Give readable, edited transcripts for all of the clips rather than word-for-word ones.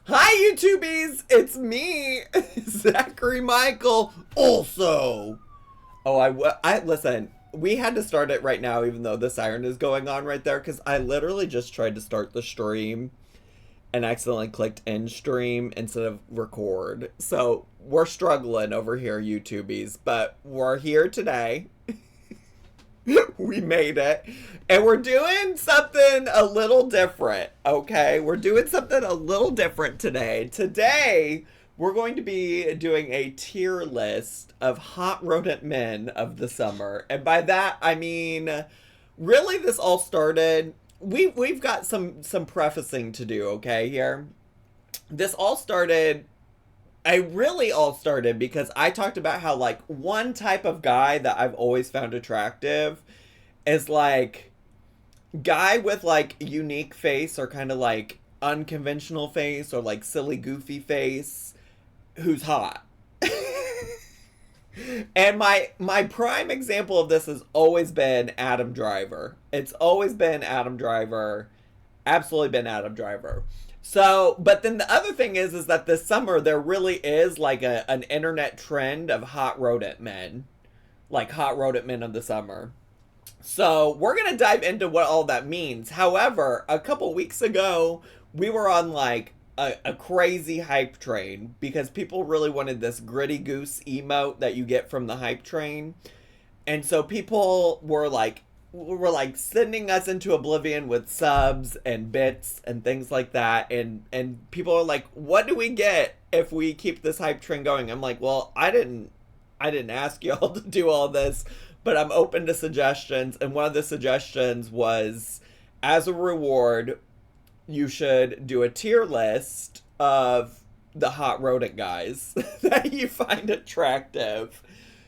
Hi, YouTubies! It's me, Zachary Michael. Also, I listen. We had to start it right now, even though the siren is going on right there, because I literally just tried to start the stream and accidentally clicked end stream instead of record. So we're struggling over here, YouTubies, but we're here today. We made it. And we're doing something a little different, okay? We're doing something a little different today. Today, we're going to be doing a tier list of hot rodent men of the summer. And by that, I mean, really this all started... We've got some prefacing to do, okay, here. This all started... I really all started because I talked about how, like, one type of guy that I've always found attractive is, like, guy with, like, unique face or kind of, like, unconventional face or, like, silly, goofy face who's hot. And my prime example of this has always been Adam Driver. It's always been Adam Driver. Absolutely been Adam Driver. So, but then the other thing is that this summer there really is like an internet trend of hot rodent men. Like hot rodent men of the summer. So, we're going to dive into what all that means. However, a couple weeks ago, we were on like a crazy hype train because people really wanted this gritty goose emote that you get from the hype train. And so people were like sending us into oblivion with subs and bits and things like that. And people are like, what do we get if we keep this hype train going? I'm like, well, I didn't ask y'all to do all this, but I'm open to suggestions. And one of the suggestions was, as a reward, you should do a tier list of the hot rodent guys that you find attractive.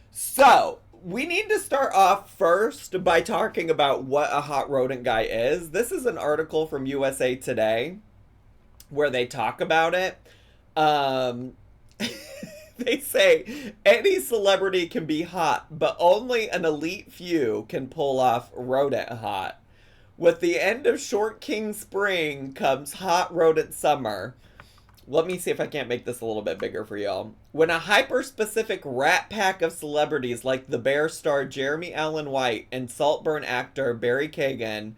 So, we need to start off first by talking about what a hot rodent guy is. This is an article from USA Today where they talk about it. They say any celebrity can be hot, but only an elite few can pull off rodent hot. With the end of short king spring comes hot rodent summer. Let me see if I can't make this a little bit bigger for y'all. When a hyper-specific rat pack of celebrities like the Bear star Jeremy Allen White and Saltburn actor Barry Keoghan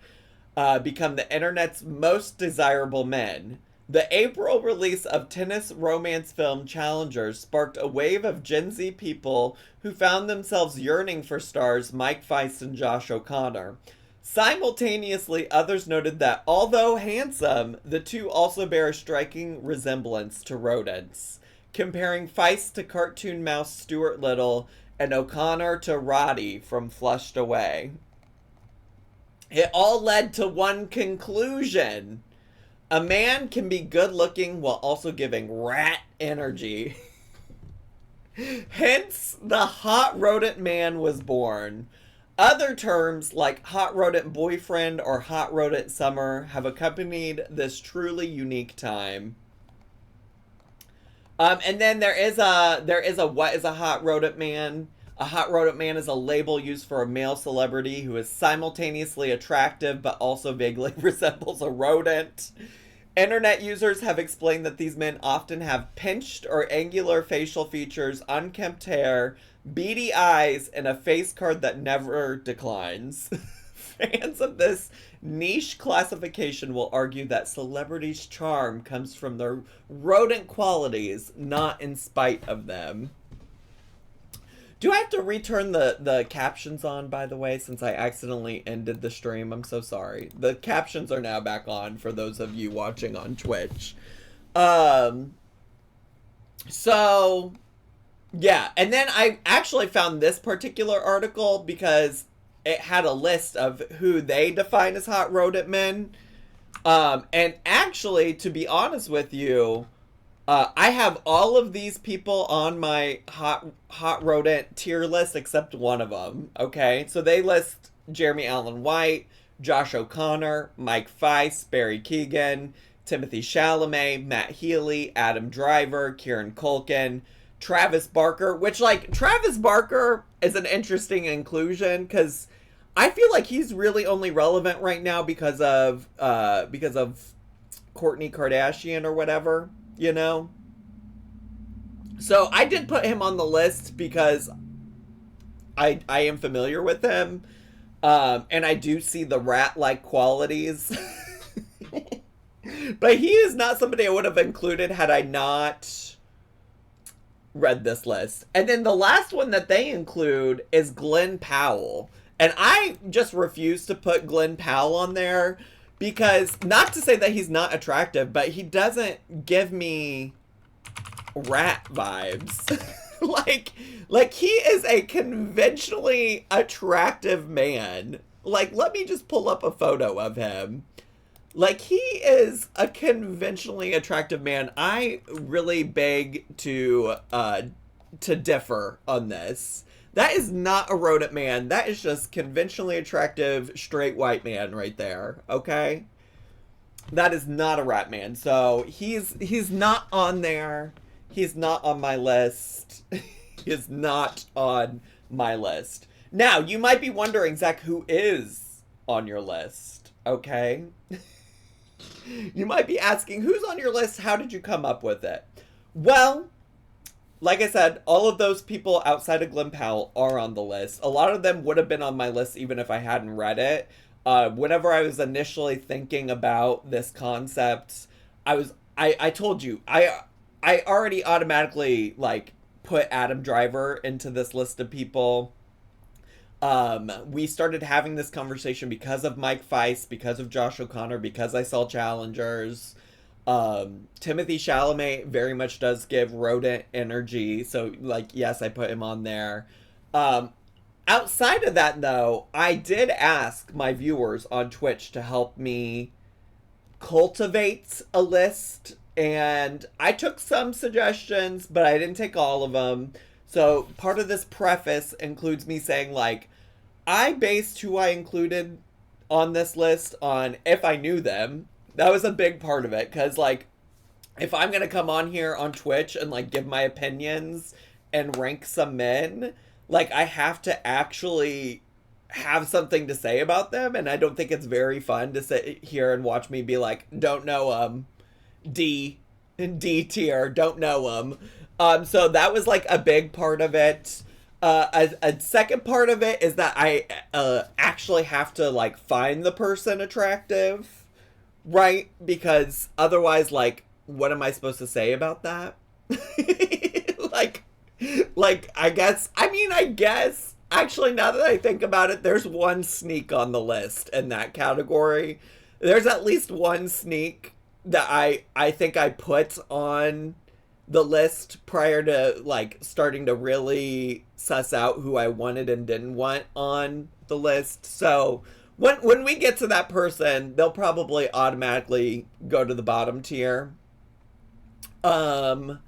become the internet's most desirable men, the April release of tennis romance film Challengers sparked a wave of Gen Z people who found themselves yearning for stars Mike Feist and Josh O'Connor. Simultaneously, others noted that, although handsome, the two also bear a striking resemblance to rodents, comparing Feist to cartoon mouse Stuart Little and O'Connor to Roddy from Flushed Away. It all led to one conclusion. A man can be good-looking while also giving rat energy. Hence, the hot rodent man was born. Other terms like hot rodent boyfriend or hot rodent summer have accompanied this truly unique time. And then there is a what is a hot rodent man? A hot rodent man is a label used for a male celebrity who is simultaneously attractive but also vaguely resembles a rodent. Internet users have explained that these men often have pinched or angular facial features, unkempt hair, beady eyes, and a face card that never declines. Fans of this niche classification will argue that celebrities' charm comes from their rodent qualities, not in spite of them. Do I have to return the captions on, by the way, since I accidentally ended the stream? I'm so sorry. The captions are now back on for those of you watching on Twitch. So... yeah, and then I actually found this particular article because it had a list of who they define as hot rodent men. And actually, to be honest with you, I have all of these people on my hot rodent tier list except one of them, okay? So they list Jeremy Allen White, Josh O'Connor, Mike Feist, Barry Keoghan, Timothy Chalamet, Matt Healey, Adam Driver, Kieran Culkin, Travis Barker, which, like, Travis Barker is an interesting inclusion because I feel like he's really only relevant right now because of Kourtney Kardashian or whatever. you know? So I did put him on the list because I am familiar with him. And I do see the rat-like qualities. But he is not somebody I would have included had I not read this list. And then the last one that they include is Glenn Powell. And I just refuse to put Glenn Powell on there because, not to say that he's not attractive, but he doesn't give me rat vibes. like he is a conventionally attractive man. Like, let me just pull up a photo of him. Like, he is a conventionally attractive man. I really beg to differ on this. That is not a rodent man. That is just conventionally attractive, straight white man right there. Okay? That is not a rat man. So, he's not on there. He's not on my list. He is not on my list. Now, you might be wondering, Zach, who is on your list? Okay? You might be asking, who's on your list? How did you come up with it? Well, like I said, all of those people outside of Glenn Powell are on the list. A lot of them would have been on my list even if I hadn't read it. Whenever I was initially thinking about this concept, I told you, I already automatically, like, put Adam Driver into this list of people. We started having this conversation because of Mike Feist, because of Josh O'Connor, because I saw Challengers. Timothy Chalamet very much does give rodent energy, so, like, yes, I put him on there. Outside of that, though, I did ask my viewers on Twitch to help me cultivate a list, and I took some suggestions, but I didn't take all of them. So part of this preface includes me saying, like, I based who I included on this list on if I knew them. That was a big part of it, because, like, if I'm going to come on here on Twitch and, like, give my opinions and rank some men, like, I have to actually have something to say about them, and I don't think it's very fun to sit here and watch me be like, don't know them, D tier, don't know them. So that was, like, a big part of it. A second part of it is that I actually have to, like, find the person attractive, right? Because otherwise, like, what am I supposed to say about that? like, I guess, actually, now that I think about it, there's one sneak on the list in that category. There's at least one sneak that I think I put on the list prior to, like, starting to really suss out who I wanted and didn't want on the list. So when we get to that person, they'll probably automatically go to the bottom tier. And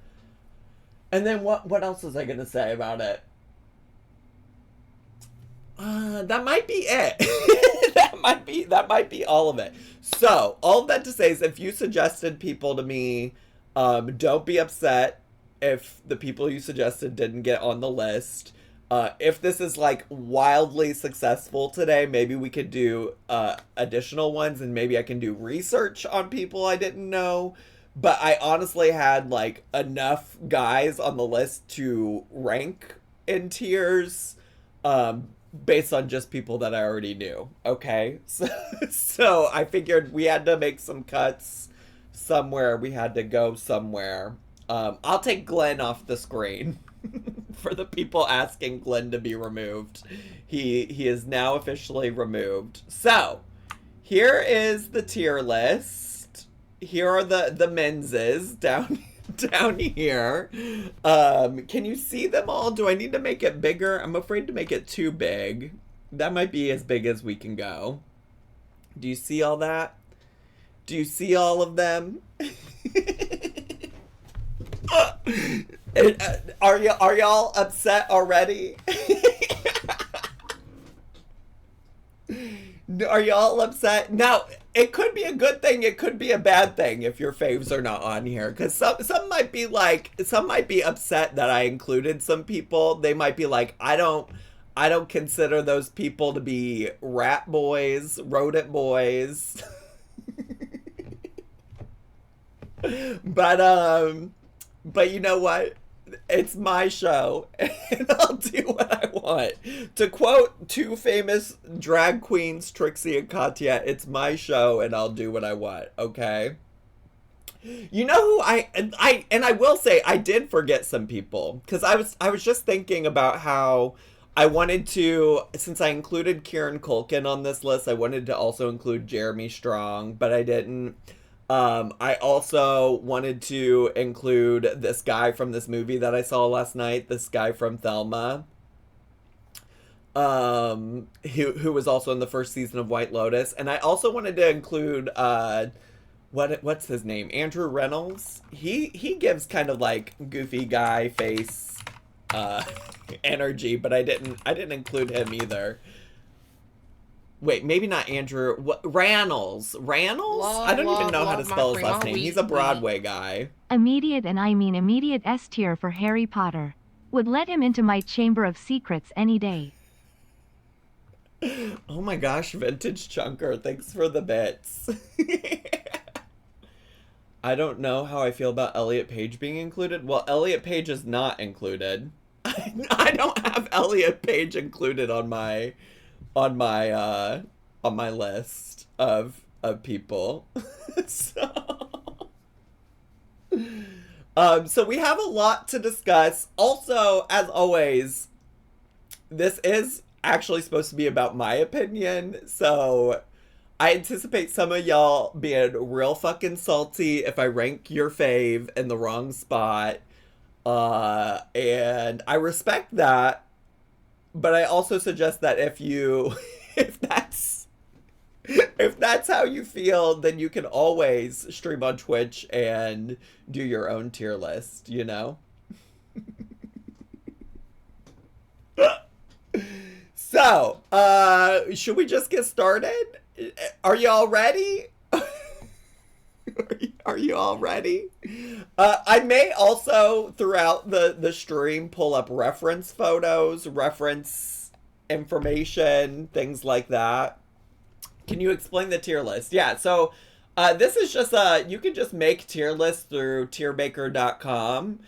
then what else was I gonna say about it? That might be it. that might be all of it. So, all of that to say is, if you suggested people to me, don't be upset if the people you suggested didn't get on the list. If this is, like, wildly successful today, maybe we could do additional ones, and maybe I can do research on people I didn't know. But I honestly had, like, enough guys on the list to rank in tiers, based on just people that I already knew. Okay? So I figured we had to make some cuts somewhere. We had to go somewhere. I'll take Glenn off the screen for the people asking Glenn to be removed. He is now officially removed. So here is the tier list. Here are the menses down here. Can you see them all? Do I need to make it bigger? I'm afraid to make it too big. That might be as big as we can go. Do you see all that? Do you see all of them? Are y'all upset already? Are y'all upset? Now, it could be a good thing, it could be a bad thing if your faves are not on here. Because some might be upset that I included some people. They might be like, I don't consider those people to be rat boys, rodent boys. But you know what? It's my show, and I'll do what I want. To quote two famous drag queens, Trixie and Katya, it's my show, and I'll do what I want. Okay. You know who I will say I did forget some people, because I was just thinking about how I wanted to, since I included Kieran Culkin on this list, I wanted to also include Jeremy Strong, but I didn't. I also wanted to include this guy from this movie that I saw last night, this guy from Thelma, who was also in the first season of White Lotus, and I also wanted to include what's his name? Andrew Reynolds. He gives kind of like goofy guy face energy, but I didn't include him either. Wait, maybe not Andrew. Rannells? I don't even know how to spell his last name. He's a Broadway guy. Immediate, and I mean immediate S tier for Harry Potter. Would let him into my chamber of secrets any day. Oh my gosh, Vintage Chunker. Thanks for the bits. I don't know how I feel about Elliot Page being included. Well, Elliot Page is not included. I don't have Elliot Page included on my list of people. So we have a lot to discuss. Also, as always, this is actually supposed to be about my opinion, so I anticipate some of y'all being real fucking salty if I rank your fave in the wrong spot. And I respect that, but I also suggest that if that's how you feel, then you can always stream on Twitch and do your own tier list, you know? So, should we just get started? Are you all ready? Are you all ready? I may also, throughout the stream, pull up reference photos, reference information, things like that. Can you explain the tier list? Yeah, so this is just you can just make tier lists through tiermaker.com.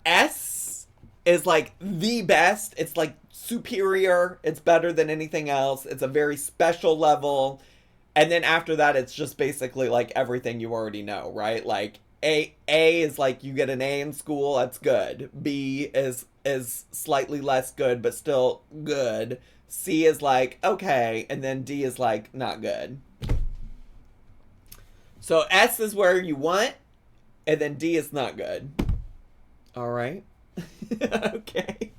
S is like the best. It's like superior. It's better than anything else. It's a very special level. And then after that, it's just basically like everything you already know, right? Like A is like you get an A in school, that's good. B is slightly less good, but still good. C is like, okay. And then D is like, not good. So S is where you want, and then D is not good. All right. Okay.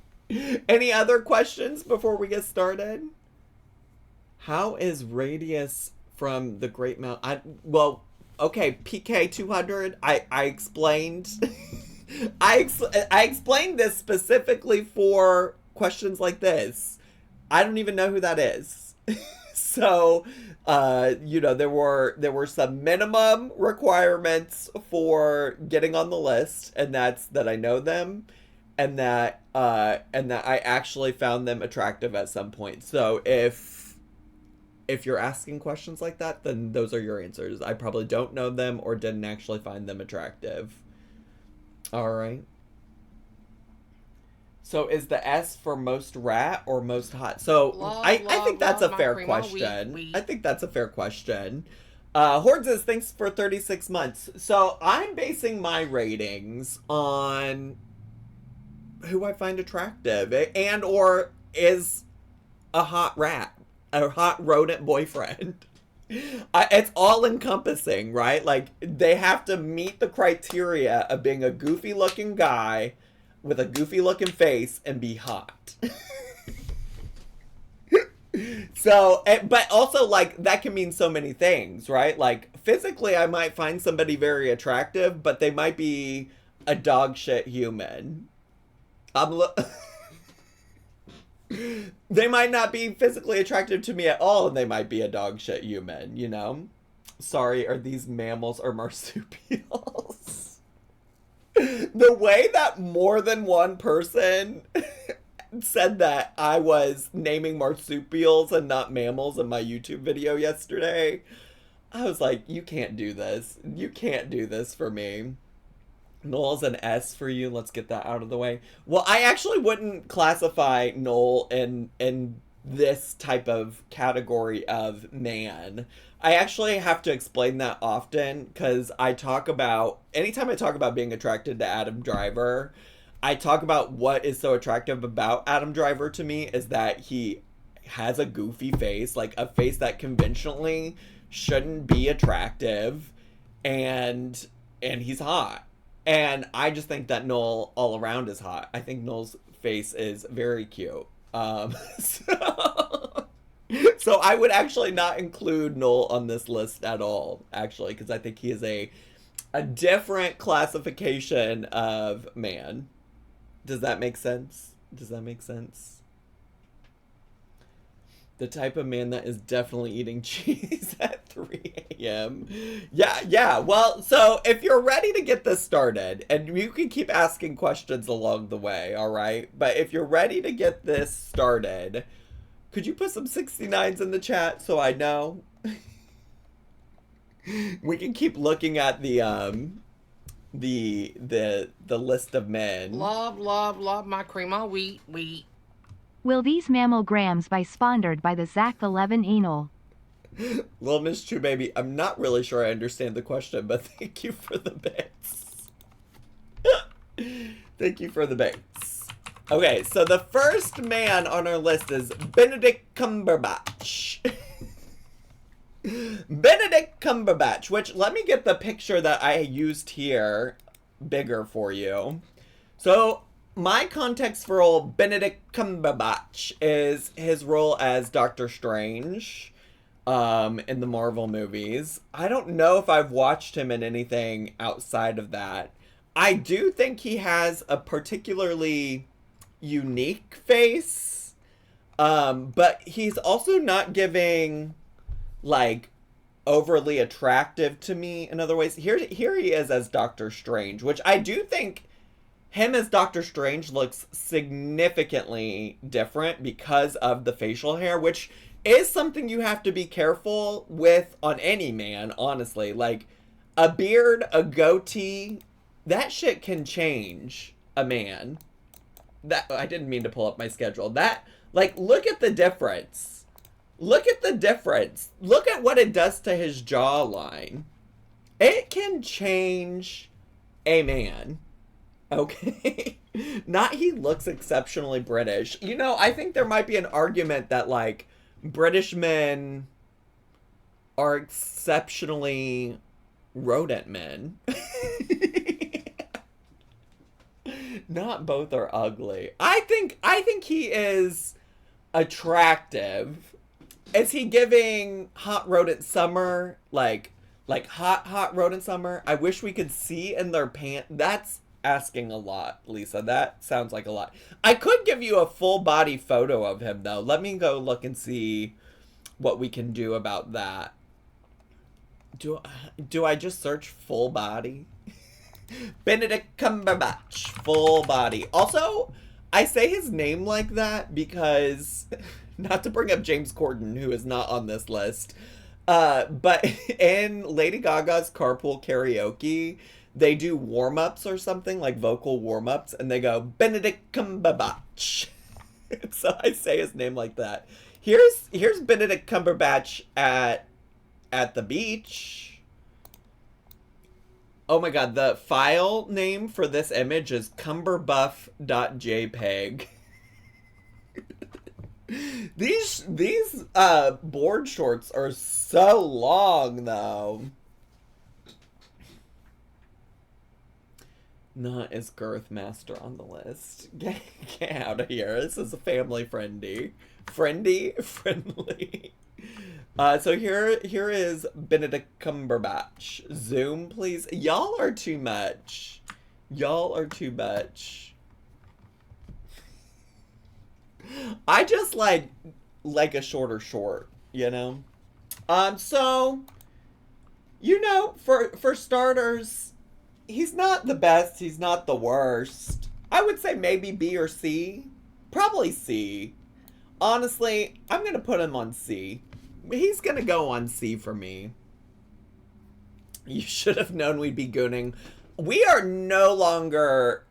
Any other questions before we get started? How is radius from the Great Mount? Well, okay, PK 200. I explained. I explained this specifically for questions like this. I don't even know who that is. So, there were some minimum requirements for getting on the list, and that's that I know them, and that I actually found them attractive at some point. So if you're asking questions like that, then those are your answers. I probably don't know them or didn't actually find them attractive. All right. So is the S for most rat or most hot? So I think that's a fair question. I think that's a fair question. Horde says, thanks for 36 months. So I'm basing my ratings on who I find attractive and or is a hot rat, a hot rodent boyfriend. It's all encompassing, right? Like they have to meet the criteria of being a goofy looking guy with a goofy looking face and be hot. So, but also like that can mean so many things, right? Like physically I might find somebody very attractive, but they might be a dog shit human. They might not be physically attractive to me at all, and they might be a dog shit human, you know? Sorry, are these mammals or marsupials? The way that more than one person said that I was naming marsupials and not mammals in my YouTube video yesterday, I was like, you can't do this. You can't do this for me. Noel's an S for you. Let's get that out of the way. Well, I actually wouldn't classify Noel in this type of category of man. I actually have to explain that often because anytime I talk about being attracted to Adam Driver, I talk about what is so attractive about Adam Driver to me is that he has a goofy face, like a face that conventionally shouldn't be attractive, and he's hot. And I just think that Noel all around is hot. I think Noel's face is very cute. So, so I would actually not include Noel on this list at all, actually, because I think he is a different classification of man. Does that make sense? Does that make sense? The type of man that is definitely eating cheese at 3 a.m. Yeah. Well, so if you're ready to get this started, and you can keep asking questions along the way, all right? But if you're ready to get this started, could you put some 69s in the chat so I know? We can keep looking at the list of men. Love my cream all wheat. Will these mammograms be sponsored by the Zach 11 anal? Little Miss True Baby, I'm not really sure I understand the question, but thank you for the bits. Thank you for the bits. Okay, so the first man on our list is Benedict Cumberbatch. Benedict Cumberbatch, which let me get the picture that I used here bigger for you. So my context for old Benedict Cumberbatch is his role as Doctor Strange in the Marvel movies. I don't know if I've watched him in anything outside of that. I do think he has a particularly unique face, but he's also not giving, like, overly attractive to me in other ways. Here he is as Doctor Strange, which I do think him as Doctor Strange looks significantly different because of the facial hair, which is something you have to be careful with on any man, honestly. Like, a beard, a goatee, that shit can change a man. That, I didn't mean to pull up my schedule. That, like, look at the difference. Look at the difference. Look at what it does to his jawline. It can change a man. Okay. Not he looks exceptionally British. You know, I think there might be an argument that, like, British men are exceptionally rodent men. Not both are ugly. I think he is attractive. Is he giving hot rodent summer, like hot rodent summer? I wish we could see in their pants. That's asking a lot, Lisa. That sounds like a lot. I could give you a full body photo of him, though. Let me go look and see what we can do about that. Do I just search full body? Benedict Cumberbatch, full body. Also, I say his name like that because, not to bring up James Corden, who is not on this list, but in Lady Gaga's Carpool Karaoke, they do warm-ups or something, like vocal warm-ups, and they go, Benedict Cumberbatch. So I say his name like that. Here's Benedict Cumberbatch at the beach. Oh my god, the file name for this image is cumberbuff.jpg. These board shorts are so long, though. Not as Girth Master on the list. Get out of here. This is a family friendly. Friendly? So here is Benedict Cumberbatch. Zoom, please. Y'all are too much. Y'all are too much. I just like a shorter short, you know? So, you know, for starters, he's not the best, he's not the worst. I would say maybe B or C. Probably C. Honestly, I'm gonna put him on C. He's gonna go on C for me. You should have known we'd be gooning. We are no longer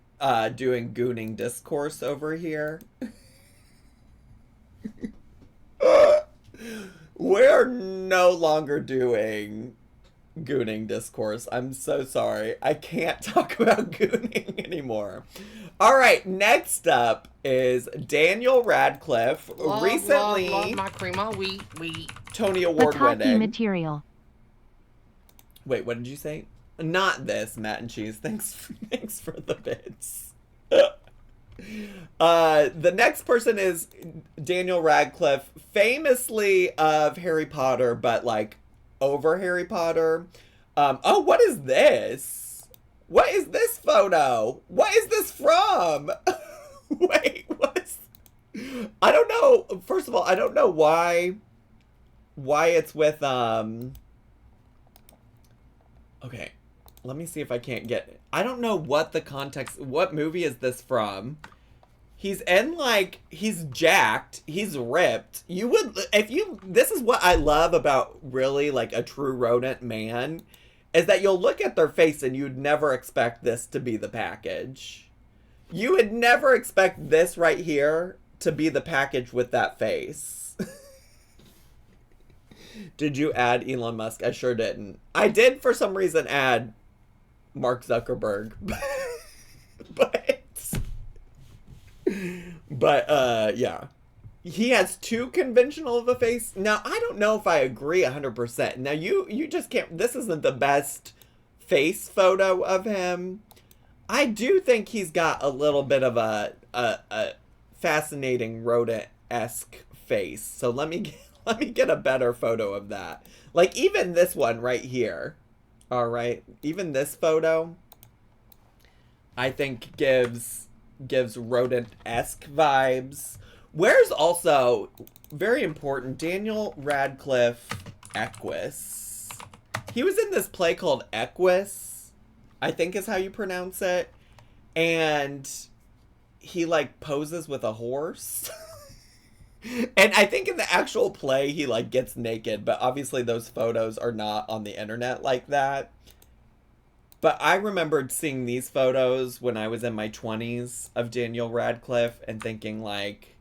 doing gooning discourse over here. We're no longer doing gooning discourse. I'm so sorry. I can't talk about gooning anymore. All right, next up is Daniel Radcliffe. Recently, love my cream of wheat. Tony Award Potheyorkie winning. material. Wait, what did you say? Not this, Matt and Cheese. Thanks for the bits. The next person is Daniel Radcliffe, famously of Harry Potter, but like over Harry Potter. Oh, what is this? What is this photo? What is this from? Wait, what is... I don't know. First of all, I don't know why it's with, okay, let me see if I can't get it. I don't know what the context, what movie is this from? He's in, like, he's jacked, he's ripped. You would, this is what I love about really, like, a true rodent man, is that you'll look at their face and you'd never expect this to be the package. You would never expect this right here to be the package with that face. Did you add Elon Musk? I sure didn't. I did, for some reason, add Mark Zuckerberg. But, yeah. He has too conventional of a face. Now, I don't know if I agree 100%. Now, you just can't... This isn't the best face photo of him. I do think he's got a little bit of a fascinating rodent-esque face. So let me get a better photo of that. Like, even this one right here. All right. Even this photo, I think gives rodent-esque vibes. Where's also, very important, Daniel Radcliffe Equus. He was in this play called Equus, I think is how you pronounce it. And he, like, poses with a horse. And I think in the actual play, he, like, gets naked. But obviously those photos are not on the internet like that. But I remembered seeing these photos when I was in my 20s of Daniel Radcliffe and thinking, like,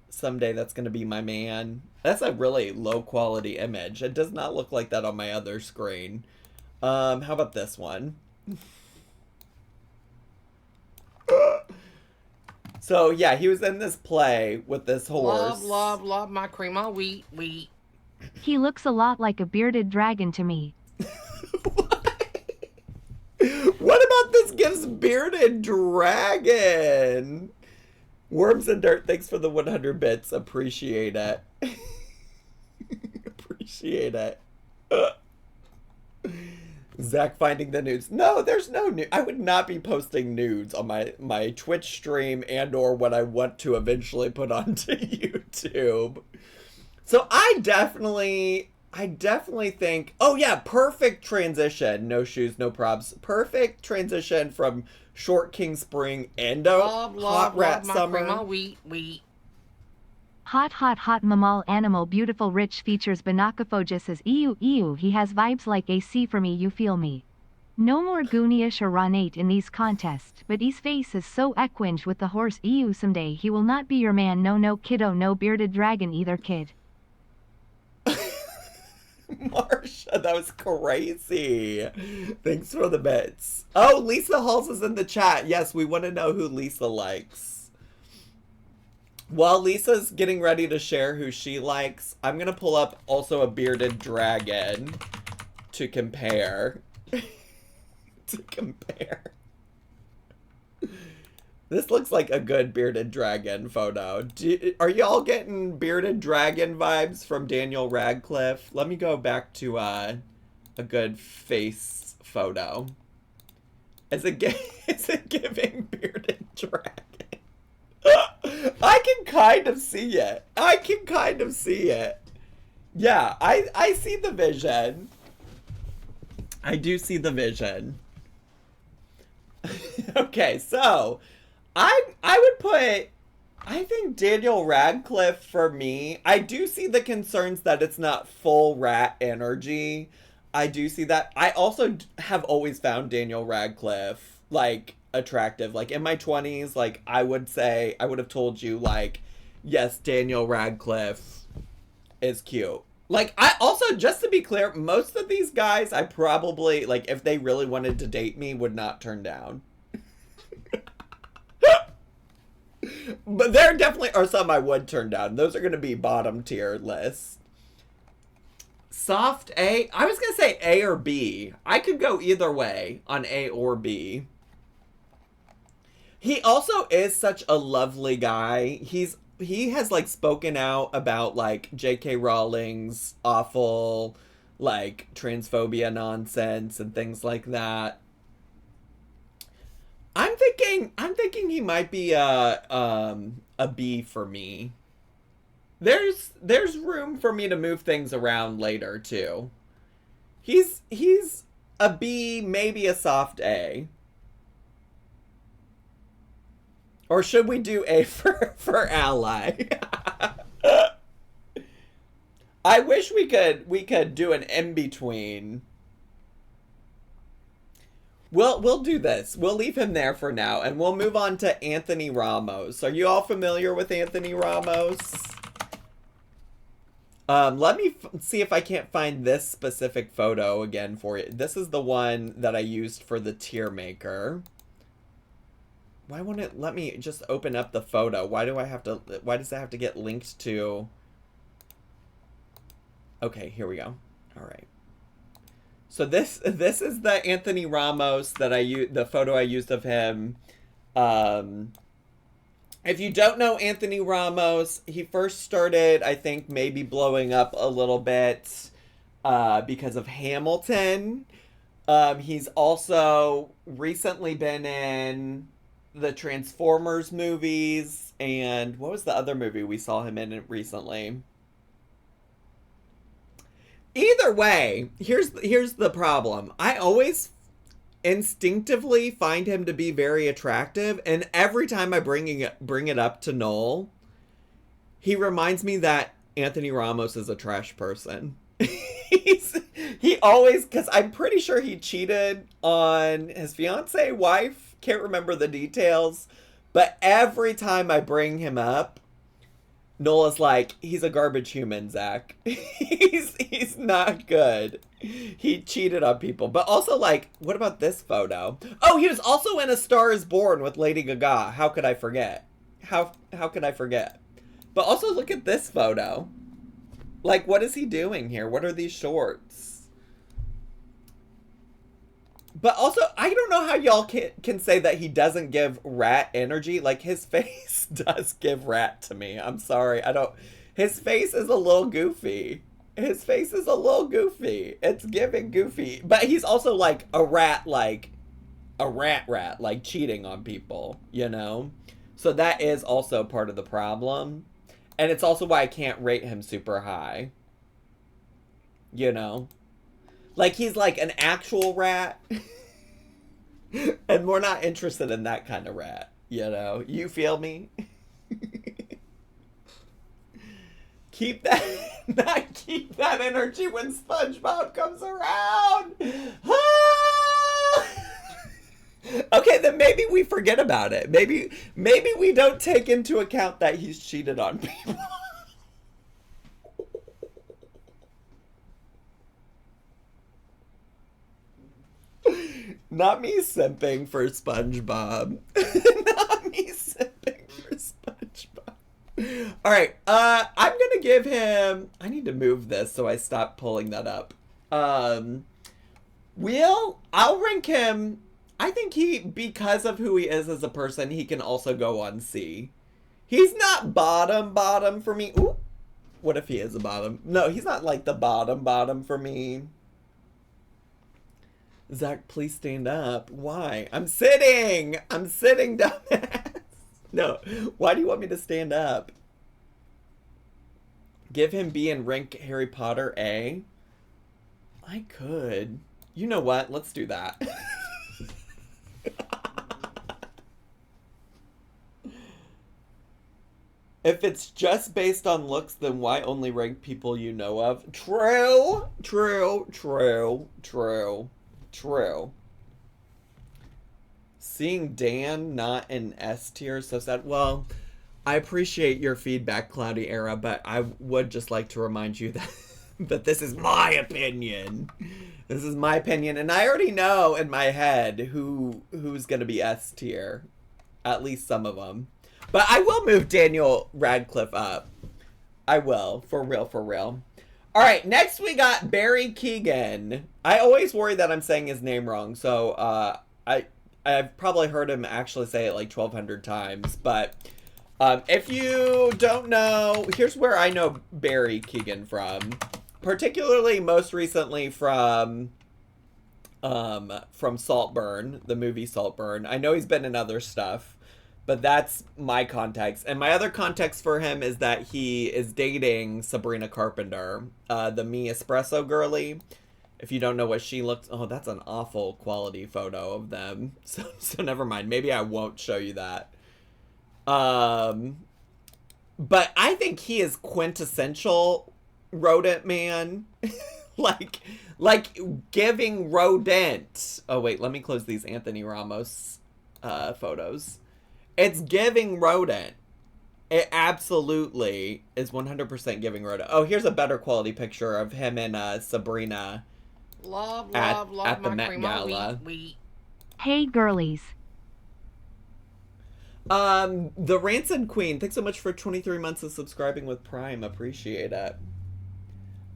someday that's going to be my man. That's a really low-quality image. It does not look like that on my other screen. How about this one? So, yeah, he was in this play with this horse. Love my cream of wheat. He looks a lot like a bearded dragon to me. What about this gives bearded dragon? Worms and Dirt, thanks for the 100 bits. Appreciate it. Appreciate it. Zach finding the nudes. No, there's no nude. I would not be posting nudes on my Twitch stream and or what I want to eventually put onto YouTube. So I definitely think, oh yeah, perfect transition. No shoes, no props. Perfect transition from Short King Spring into Hot Rat Summer. My wheat. Hot mamal animal beautiful rich features Banakophogus as ew he has vibes like AC for me you feel me. No more Goonyish or Ronate in these contests but his face is so equinge with the horse ew someday he will not be your man no kiddo no bearded dragon either kid. Marsha, that was crazy. Thanks for the bits. Oh, Lisa Halls is in the chat. Yes, we want to know who Lisa likes. While Lisa's getting ready to share who she likes, I'm going to pull up also a bearded dragon to compare. This looks like a good bearded dragon photo. Are y'all getting bearded dragon vibes from Daniel Radcliffe? Let me go back to a good face photo. Is it giving bearded dragon? I can kind of see it. Yeah, I see the vision. I do see the vision. Okay, so I would put, I think Daniel Radcliffe for me. I do see the concerns that it's not full rat energy. I do see that. I also have always found Daniel Radcliffe, like, attractive. Like, in my 20s, like, I would have told you, like, yes, Daniel Radcliffe is cute. Like, I also, just to be clear, most of these guys I probably, like, if they really wanted to date me, would not turn down. But there definitely are some I would turn down. Those are going to be bottom tier list. Soft A? I was going to say A or B. I could go either way on A or B. He also is such a lovely guy. He has, like, spoken out about, like, J.K. Rowling's awful, like, transphobia nonsense and things like that. I'm thinking he might be a B for me. There's room for me to move things around later too. He's a B, maybe a soft A. Or should we do A for ally? I wish we could do an in between. We'll do this. We'll leave him there for now, and we'll move on to Anthony Ramos. Are you all familiar with Anthony Ramos? Let me see if I can't find this specific photo again for you. This is the one that I used for the tier maker. Why won't it let me just open up the photo? Why does it have to get linked to? Okay, here we go. All right. So this is the Anthony Ramos that the photo I used of him. If you don't know Anthony Ramos, he first started, I think, maybe blowing up a little bit because of Hamilton. He's also recently been in the Transformers movies, and what was the other movie we saw him in recently? Either way, here's the problem. I always instinctively find him to be very attractive, and every time I bring it up to Noel, he reminds me that Anthony Ramos is a trash person. He always, because I'm pretty sure he cheated on his fiance, wife, can't remember the details, but every time I bring him up, Nola's like, he's a garbage human, Zach. He's not good. He cheated on people. But also, like, what about this photo? Oh, he was also in A Star Is Born with Lady Gaga. How could I forget? How could I forget? But also, look at this photo. Like, what is he doing here? What are these shorts? But also, I don't know how y'all can say that he doesn't give rat energy. Like, his face does give rat to me. I'm sorry. His face is a little goofy. It's giving goofy. But he's also, like, a rat, like cheating on people, you know? So that is also part of the problem. And it's also why I can't rate him super high. You know? Like, he's like an actual rat. And we're not interested in that kind of rat. You know? You feel me? Keep that energy when SpongeBob comes around. Okay, then maybe we forget about it. Maybe we don't take into account that he's cheated on people. Not me simping for SpongeBob. Not me simping for SpongeBob. All right, I'm gonna give him. I need to move this so I stop pulling that up. I'll rank him. I think because of who he is as a person, he can also go on C. He's not bottom for me. Ooh, what if he is a bottom? No, he's not like the bottom for me. Zach, please stand up. Why? I'm sitting, dumbass. No, why do you want me to stand up? Give him B and rank Harry Potter A? I could. You know what? Let's do that. If it's just based on looks, then why only rank people you know of? True. Seeing Dan not in S tier, so sad. Well, I appreciate your feedback, Cloudy Era, but I would just like to remind you that that this is my opinion. This is my opinion, and I already know in my head who's gonna be S tier. At least some of them. But I will move Daniel Radcliffe up. I will. For real. Alright, next we got Barry Keoghan. I always worry that I'm saying his name wrong, so I've probably heard him actually say it like 1,200 times. But if you don't know, here's where I know Barry Keoghan from. Particularly, most recently from Saltburn, the movie Saltburn. I know he's been in other stuff, but that's my context. And my other context for him is that he is dating Sabrina Carpenter, the Me Espresso girly. If you don't know what she looks... Oh, that's an awful quality photo of them. So never mind. Maybe I won't show you that. But I think he is quintessential Rodent man. like giving Rodent. Oh, wait. Let me close these Anthony Ramos photos. It's giving Rodent. It absolutely is 100% giving Rodent. Oh, here's a better quality picture of him and Sabrina. Love at my the Met cream. Gala. Hey, girlies. The Rancid Queen, thanks so much for 23 months of subscribing with Prime. Appreciate it.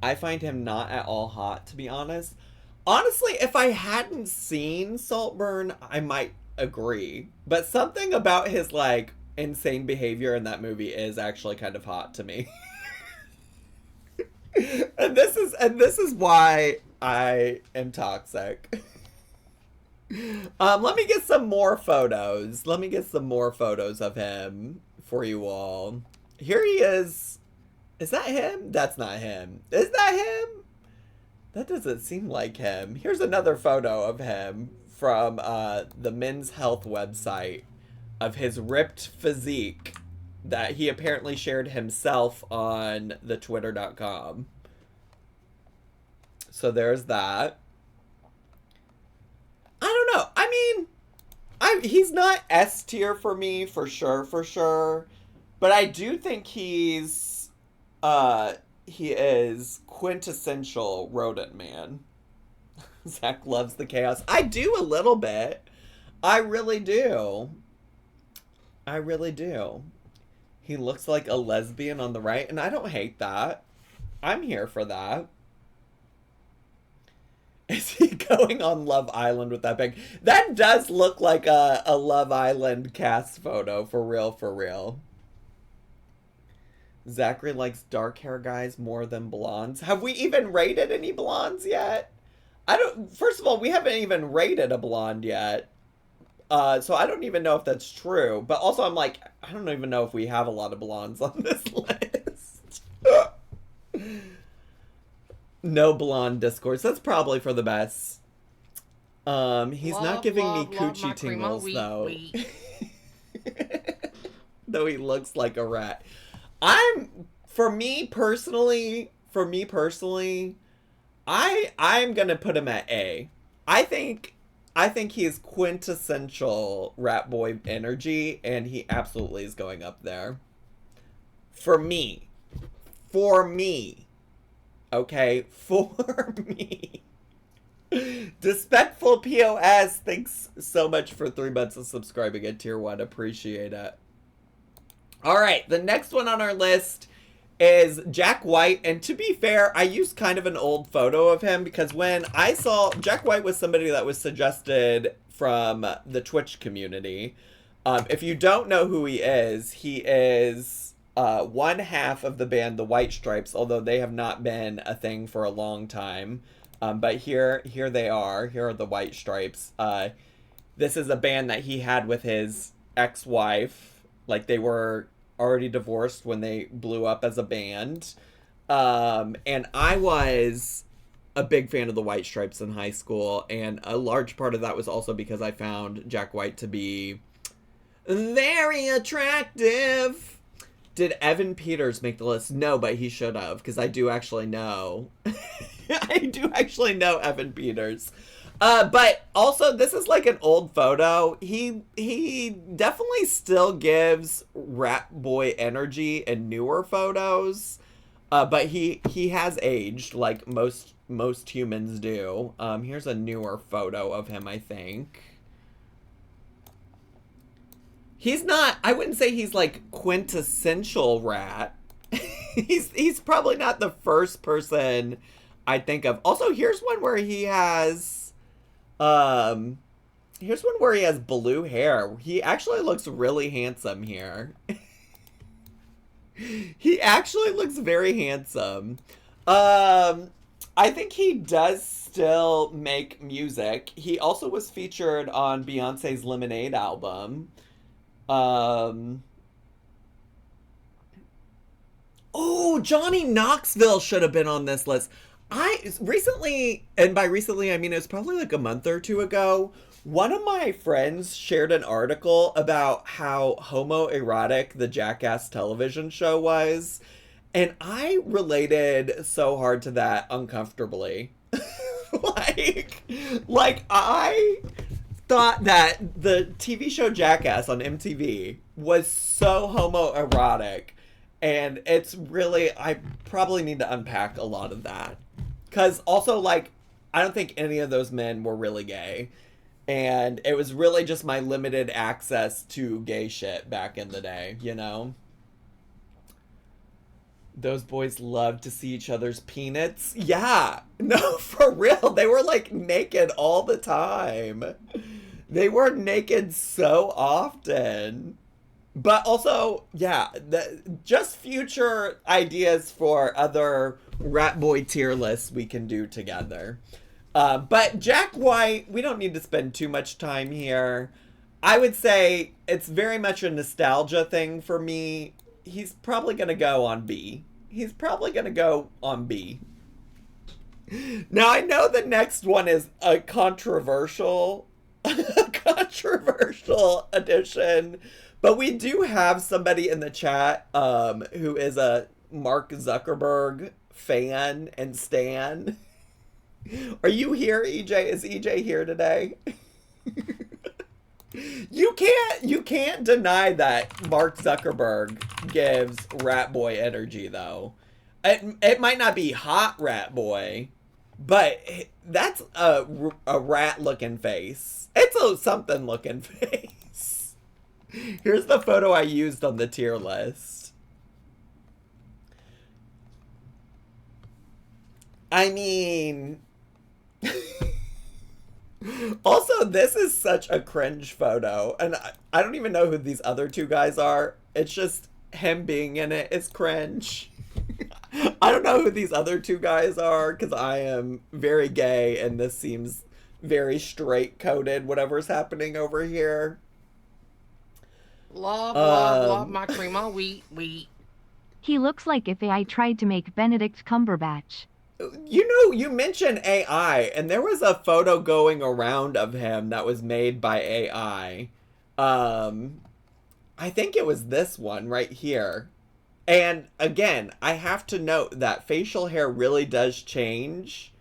I find him not at all hot, to be honest. Honestly, if I hadn't seen Saltburn, I might agree. But something about his, like, insane behavior in that movie is actually kind of hot to me. and this is why I am toxic. Let me get some more photos. Let me get some more photos of him for you all. Here he is. Is that him? That's not him. Is that him? That doesn't seem like him. Here's another photo of him from the Men's Health website of his ripped physique that he apparently shared himself on the twitter.com. So there's that. I don't know. I mean, he's not S tier for me, for sure. But I do think he is quintessential Rodent man. Zach loves the chaos. I do a little bit. I really do. He looks like a lesbian on the right, and I don't hate that. I'm here for that. Is he going on Love Island with that big? That does look like a Love Island cast photo, for real. Zachary likes dark hair guys more than blondes. Have we even rated any blondes yet? First of all, we haven't even rated a blonde yet. So I don't even know if that's true. But also I'm like, I don't even know if we have a lot of blondes on this list. No blonde discourse. That's probably for the best. He's not giving me coochie tingles, though. Though he looks like a rat. For me personally, I'm gonna put him at A. I think he is quintessential rat boy energy, and he absolutely is going up there. For me. Okay, for me. Despectful POS, thanks so much for 3 months of subscribing at Tier 1. Appreciate it. Alright, the next one on our list is Jack White. And to be fair, I used kind of an old photo of him because when I saw... Jack White was somebody that was suggested from the Twitch community. If you don't know who he is one half of the band The White Stripes, although they have not been a thing for a long time. But here they are. Here are The White Stripes. This is a band that he had with his ex-wife. Like, they were already divorced when they blew up as a band. And I was a big fan of The White Stripes in high school. And a large part of that was also because I found Jack White to be very attractive. Did Evan Peters make the list? No, but he should have, because I do actually know. I do actually know Evan Peters. But also, this is like an old photo. He definitely still gives rat boy energy in newer photos. But he has aged like most humans do. Here's a newer photo of him, I think. He's not, I wouldn't say he's like quintessential rat. He's probably not the first person I think of. Also, here's one where he has blue hair. He actually looks really handsome here. He actually looks very handsome. I think he does still make music. He also was featured on Beyonce's Lemonade album. Oh, Johnny Knoxville should have been on this list. I recently, and by recently I mean it was probably like a month or two ago, one of my friends shared an article about how homoerotic the Jackass television show was, and I related so hard to that uncomfortably. like I thought that the TV show Jackass on MTV was so homoerotic, and it's really, I probably need to unpack a lot of that. Because also, like, I don't think any of those men were really gay. And it was really just my limited access to gay shit back in the day, you know? Those boys loved to see each other's peanuts. Yeah. No, for real. They were, like, naked all the time. They were naked so often. But also, yeah, just future ideas for other rat boy tier lists we can do together. But Jack White, we don't need to spend too much time here. I would say it's very much a nostalgia thing for me. He's probably going to go on B. Now, I know the next one is a controversial addition. But we do have somebody in the chat who is a Mark Zuckerberg fan and stan. Are you here, EJ? Is EJ here today? You can't deny that Mark Zuckerberg gives rat boy energy, though. It might not be hot rat boy, but that's a rat looking face. It's a something looking face. Here's the photo I used on the tier list. I mean... Also, this is such a cringe photo. And I don't even know who these other two guys are. It's just him being in it is cringe. I don't know who these other two guys are because I am very gay and this seems very straight-coded, whatever's happening over here. Love my crema, wheat. He looks like if AI tried to make Benedict Cumberbatch. You know, you mentioned AI, and there was a photo going around of him that was made by AI. I think it was this one right here. And again, I have to note that facial hair really does change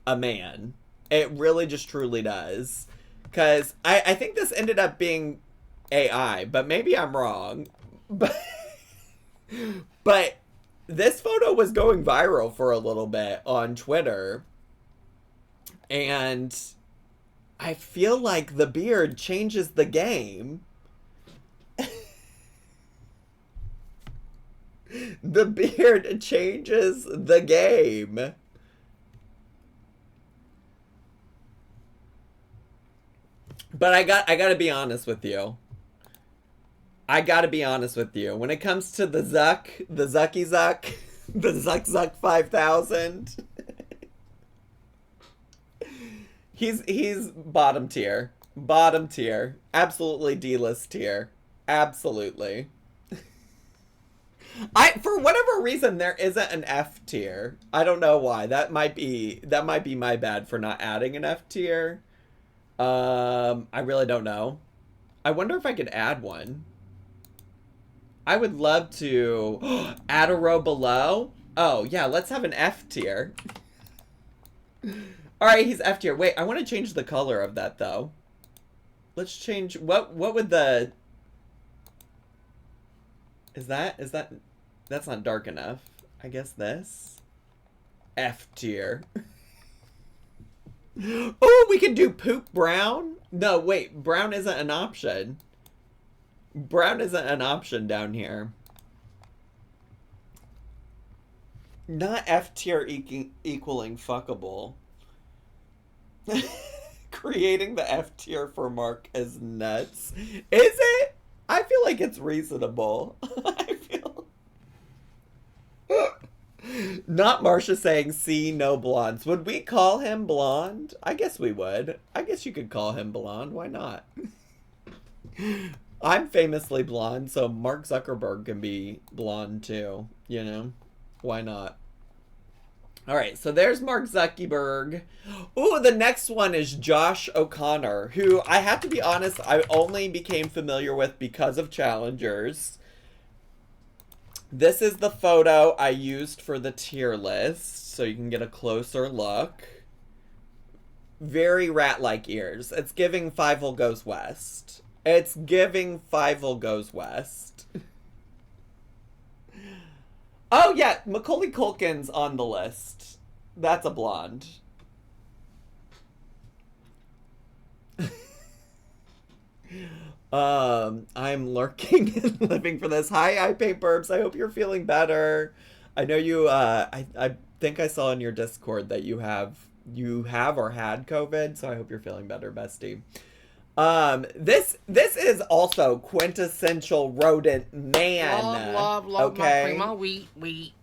a man. It really just truly does. Because I think this ended up being AI, but maybe I'm wrong. But this photo was going viral for a little bit on Twitter. And I feel like the beard changes the game. The beard changes the game. But I gotta be honest with you. When it comes to the Zucky Zuck, the Zuck 5000, he's bottom tier. Absolutely D-list tier. Absolutely. For whatever reason, there isn't an F tier. I don't know why. That might be my bad for not adding an F tier. I really don't know. I wonder if I could add one. I would love to add a row below. Oh, yeah, let's have an F tier. All right, he's F tier. Wait, I want to change the color of that, though. Let's change... What would the... Is that... That's not dark enough. I guess this. F tier. Oh, we can do poop brown? No, wait. Brown isn't an option. Brown isn't an option down here. Not F tier equaling fuckable. Creating the F tier for Mark is nuts. Is it? I feel like it's reasonable. I feel... Not Marsha saying C, no blondes. Would we call him blonde? I guess we would. I guess you could call him blonde. Why not? I'm famously blonde, so Mark Zuckerberg can be blonde too. You know? Why not? Alright, so there's Mark Zuckerberg. Ooh, the next one is Josh O'Connor, who I have to be honest, I only became familiar with because of Challengers. This is the photo I used for the tier list, so you can get a closer look. Very rat-like ears. It's giving Fievel Goes West. It's giving Fievel Goes West. Oh, yeah, Macaulay Culkin's on the list. That's a blonde. I'm lurking and living for this. Hi, iPaint Burbs. I hope you're feeling better. I know you, I think I saw in your Discord that you have or had COVID, so I hope you're feeling better, bestie. This is also quintessential rodent man. Love, okay? my prima wheat.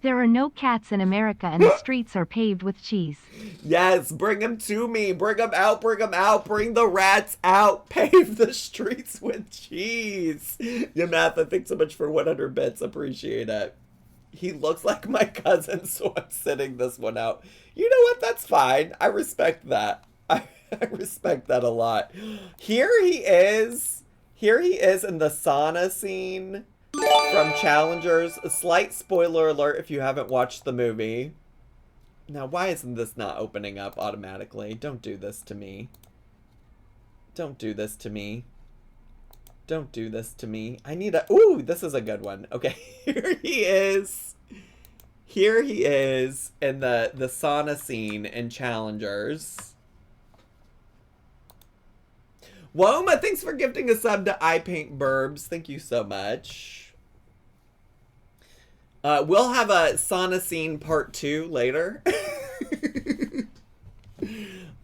There are no cats in America and the streets are paved with cheese. Yes, bring them to me. Bring them out. Bring them out. Bring the rats out. Pave the streets with cheese. Yamatha, thanks so much for 100 bits. Appreciate it. He looks like my cousin, so I'm sitting this one out. You know what? That's fine. I respect that. I respect that a lot. Here he is. Here he is in the sauna scene from Challengers. A slight spoiler alert if you haven't watched the movie. Now, why isn't this not opening up automatically? Don't do this to me. Don't do this to me. Don't do this to me. I need a... Ooh, this is a good one. Okay, here he is. Here he is in the sauna scene in Challengers. Woma, thanks for gifting a sub to iPaint Burbs. Thank you so much. We'll have a sauna scene part 2 later.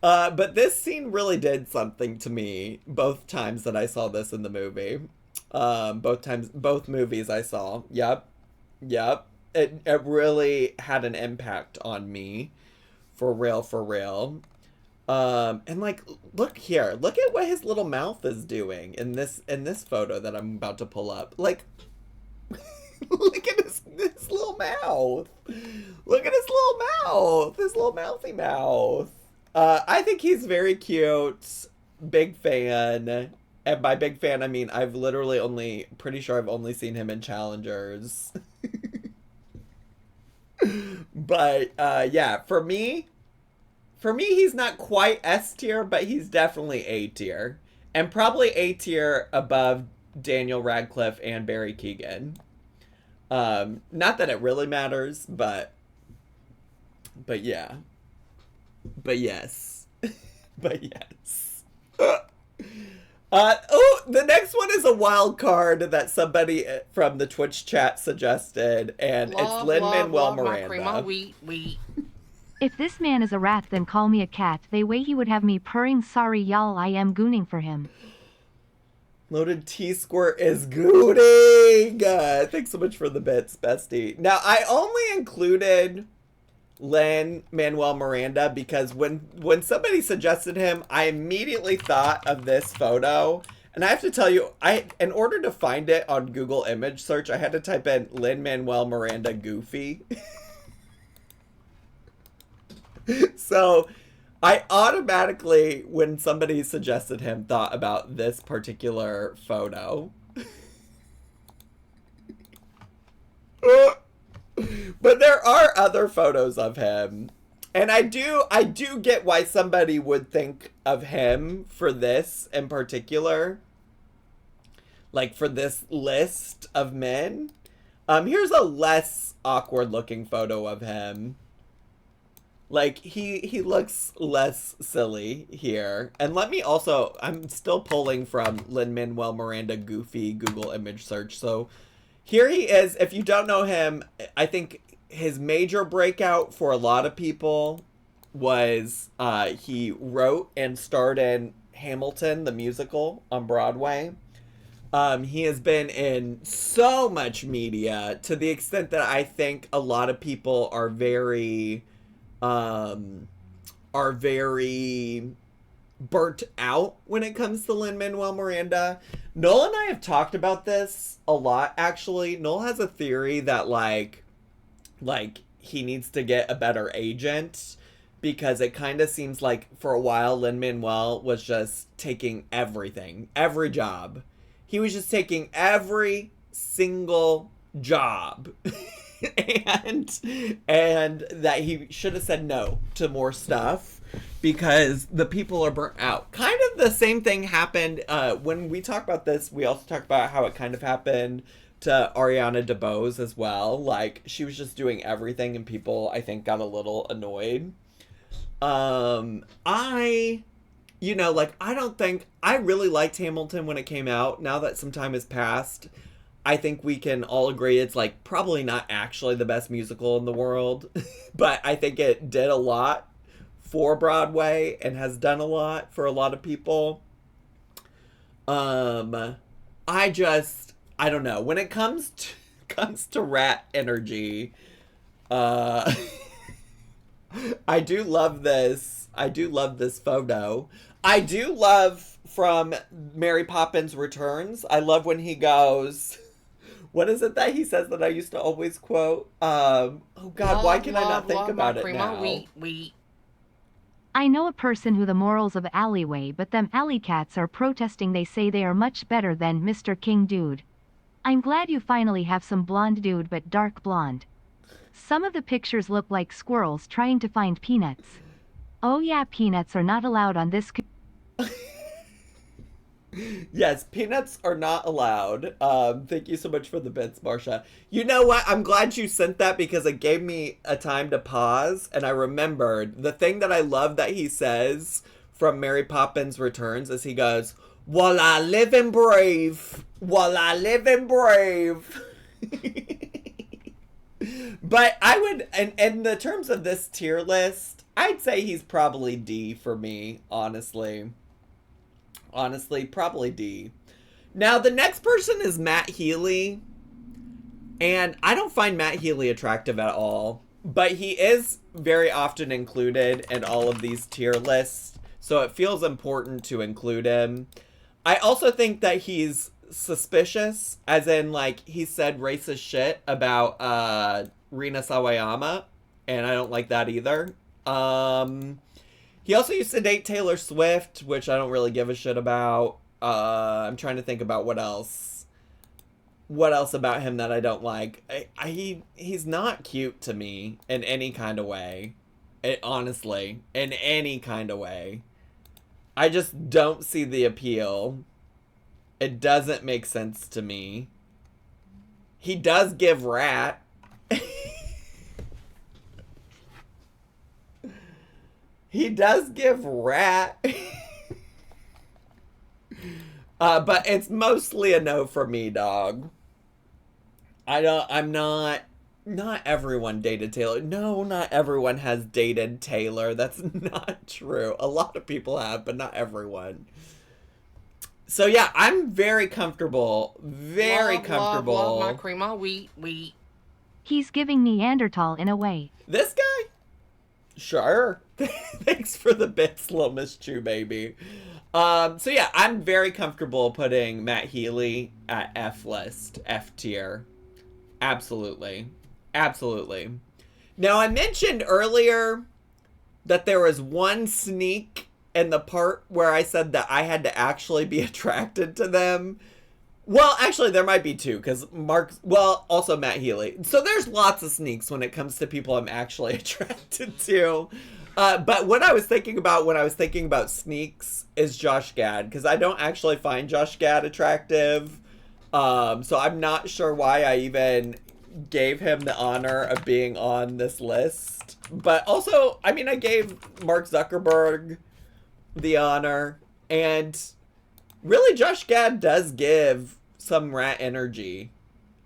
But this scene really did something to me both times that I saw this in the movie. Both movies I saw. Yep. It really had an impact on me. For real. And like, look here. Look at what his little mouth is doing in this photo that I'm about to pull up. Like, look at his little mouth. Look at his little mouth. His little mouthy mouth. I think he's very cute. Big fan. And by big fan, I mean I've literally pretty sure I've only seen him in Challengers. But yeah, for me, he's not quite S tier, but he's definitely A tier. And probably A tier above Daniel Radcliffe and Barry Keoghan. Not that it really matters, but yeah. But yes. But yes. Oh, the next one is a wild card that somebody from the Twitch chat suggested, and it's Lin-Manuel Miranda. Wheat. If this man is a rat, then call me a cat. They way he would have me purring. Sorry, y'all, I am gooning for him. Loaded T-Squirt is gooning. Thanks so much for the bits, bestie. Now, I only included Lin-Manuel Miranda because when somebody suggested him, I immediately thought of this photo. And I have to tell you, in order to find it on Google image search, I had to type in Lin-Manuel Miranda Goofy. So I automatically, when somebody suggested him, thought about this particular photo. But there are other photos of him. And I do get why somebody would think of him for this in particular. Like for this list of men. Here's a less awkward looking photo of him. Like he looks less silly here. And let me also, I'm still pulling from Lin-Manuel Miranda Goofy Google image search. So here he is. If you don't know him, I think his major breakout for a lot of people was he wrote and starred in Hamilton, the musical on Broadway. He has been in so much media to the extent that I think a lot of people are very burnt out when it comes to Lin-Manuel Miranda. Noel and I have talked about this a lot, actually. Noel has a theory that, like he needs to get a better agent because it kind of seems like for a while Lin-Manuel was just taking everything, every job. He was just taking every single job. and that he should have said no to more stuff because the people are burnt out. Kind of the same thing happened when we talk about this. We also talk about how it kind of happened to Ariana DeBose as well. Like, she was just doing everything and people, I think, got a little annoyed. I don't think I really liked Hamilton when it came out. Now that some time has passed, I think we can all agree it's like probably not actually the best musical in the world, but I think it did a lot for Broadway and has done a lot for a lot of people. I don't know. When it comes to rat energy, I do love this. I do love this photo. I do love from Mary Poppins Returns. I love when he goes, what is it that he says that I used to always quote? Oh God, why can I not think about it now? Wheat. I know a person who the morals of alleyway, but them alley cats are protesting. They say they are much better than Mr. King Dude. I'm glad you finally have some blonde dude, but dark blonde. Some of the pictures look like squirrels trying to find peanuts. Oh yeah, peanuts are not allowed on this. Yes, peanuts are not allowed. Thank you so much for the bits, Marsha. You know what? I'm glad you sent that because it gave me a time to pause, and I remembered the thing that I love that he says from Mary Poppins Returns is he goes, "While I live and brave, while I live and brave." But I would, and in the terms of this tier list, I'd say he's probably D for me, honestly. Honestly, probably D. Now, the next person is Matt Healey. And I don't find Matt Healey attractive at all. But he is very often included in all of these tier lists. So it feels important to include him. I also think that he's suspicious. As in, like, he said racist shit about Rina Sawayama. And I don't like that either. He also used to date Taylor Swift, which I don't really give a shit about. I'm trying to think about what else. What else about him that I don't like? He's not cute to me in any kind of way. Honestly, in any kind of way. I just don't see the appeal. It doesn't make sense to me. He does give rat. He does give rat. But it's mostly a no for me, dog. I'm not everyone dated Taylor. No, not everyone has dated Taylor. That's not true. A lot of people have, but not everyone. So yeah, I'm very comfortable. Love my cream on wheat. He's giving Neanderthal in a way. This guy? Sure. Thanks for the bits, little Miss Chew baby. So yeah, I'm very comfortable putting Matt Healey at F list, F tier. Absolutely. Now, I mentioned earlier that there was one sneak in the part where I said that I had to actually be attracted to them. Well, actually, there might be two, because also Matt Healey. So there's lots of sneaks when it comes to people I'm actually attracted to. But what I was thinking about when I was thinking about sneaks is Josh Gad, because I don't actually find Josh Gad attractive. So I'm not sure why I even gave him the honor of being on this list. But also, I mean, I gave Mark Zuckerberg the honor, and really, Josh Gad does give some rat energy.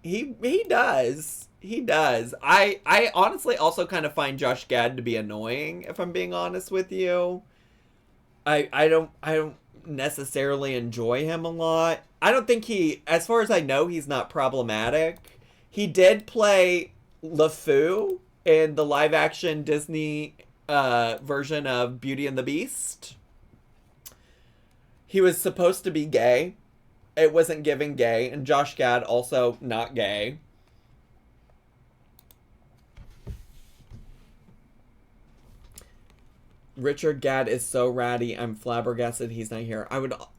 He does. He does. I honestly also kind of find Josh Gad to be annoying, if I'm being honest with you. I don't necessarily enjoy him a lot. I don't think as far as I know, he's not problematic. He did play LeFou in the live action Disney version of Beauty and the Beast. He was supposed to be gay. It wasn't giving gay. And Josh Gad also not gay. Richard Gad is so ratty. I'm flabbergasted he's not here.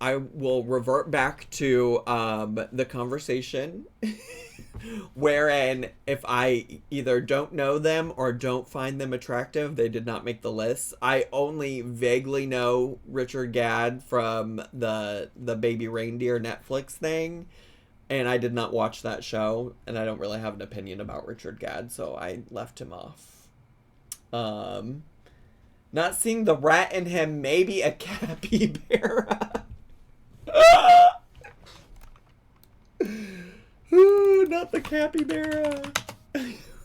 I will revert back to the conversation wherein if I either don't know them or don't find them attractive, they did not make the list. I only vaguely know Richard Gad from the Baby Reindeer Netflix thing, and I did not watch that show, and I don't really have an opinion about Richard Gad, so I left him off. Not seeing the rat in him, maybe a capybara. Ooh, not the capybara.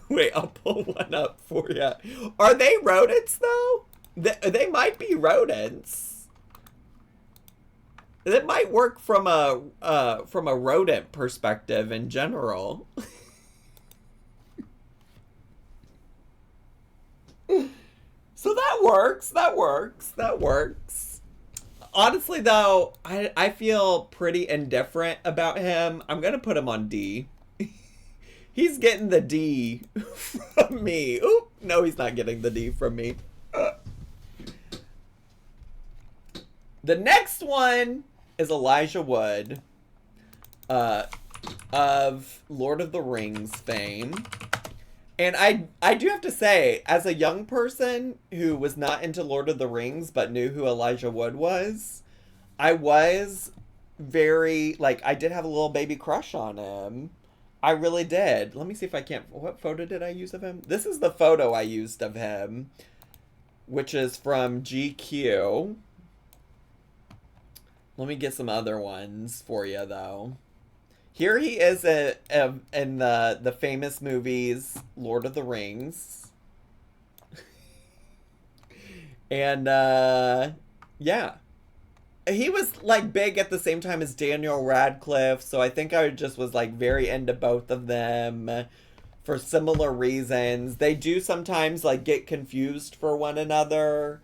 Wait, I'll pull one up for you. Are they rodents, though? They might be rodents. It might work from a rodent perspective in general. So that works. Honestly, though, I feel pretty indifferent about him. I'm going to put him on D. He's getting the D from me. Oop, no, he's not getting the D from me. The next one is Elijah Wood of Lord of the Rings fame. And I do have to say, as a young person who was not into Lord of the Rings but knew who Elijah Wood was, I was very, I did have a little baby crush on him. I really did. Let me see if I can't... What photo did I use of him? This is the photo I used of him, which is from GQ. Let me get some other ones for you, though. Here he is in the famous movies Lord of the Rings. And, yeah. He was, big at the same time as Daniel Radcliffe, so I think I just was, very into both of them for similar reasons. They do sometimes, get confused for one another.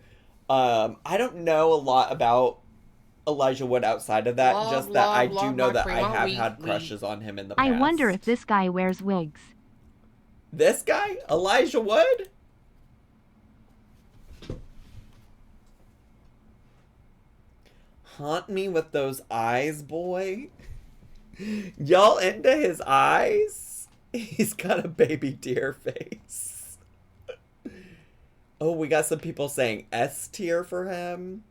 I don't know a lot about Elijah Wood outside of that, I do know that I have had crushes on him in the past. I wonder if this guy wears wigs. This guy? Elijah Wood? Haunt me with those eyes, boy. Y'all into his eyes? He's got a baby deer face. Oh, we got some people saying S tier for him.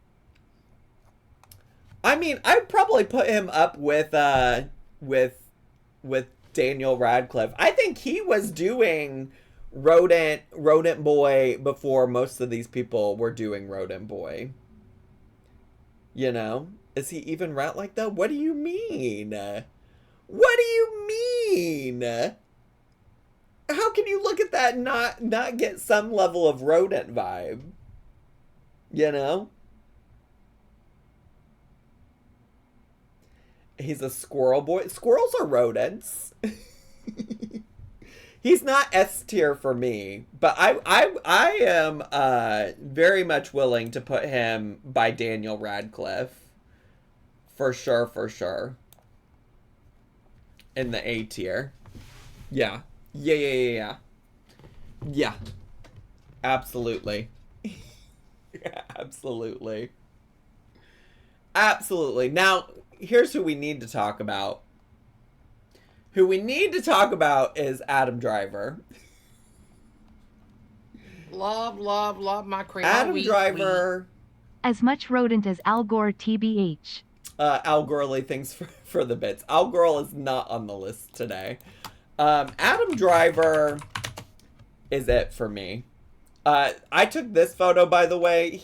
I mean, I'd probably put him up with Daniel Radcliffe. I think he was doing Rodent Boy before most of these people were doing Rodent Boy. You know? Is he even rat like that? What do you mean? What do you mean? How can you look at that and not get some level of rodent vibe? You know? He's a squirrel boy. Squirrels are rodents. He's not S tier for me, but I am very much willing to put him by Daniel Radcliffe. For sure. In the A tier. Yeah. Yeah. Absolutely. Absolutely. Now, here's who we need to talk about. who we need to talk about is Adam Driver. Love my cream. Adam Driver. As much rodent as Al Gore TBH. Al Gorley, thanks for the bits. Al Gore is not on the list today. Adam Driver is it for me. I took this photo, by the way.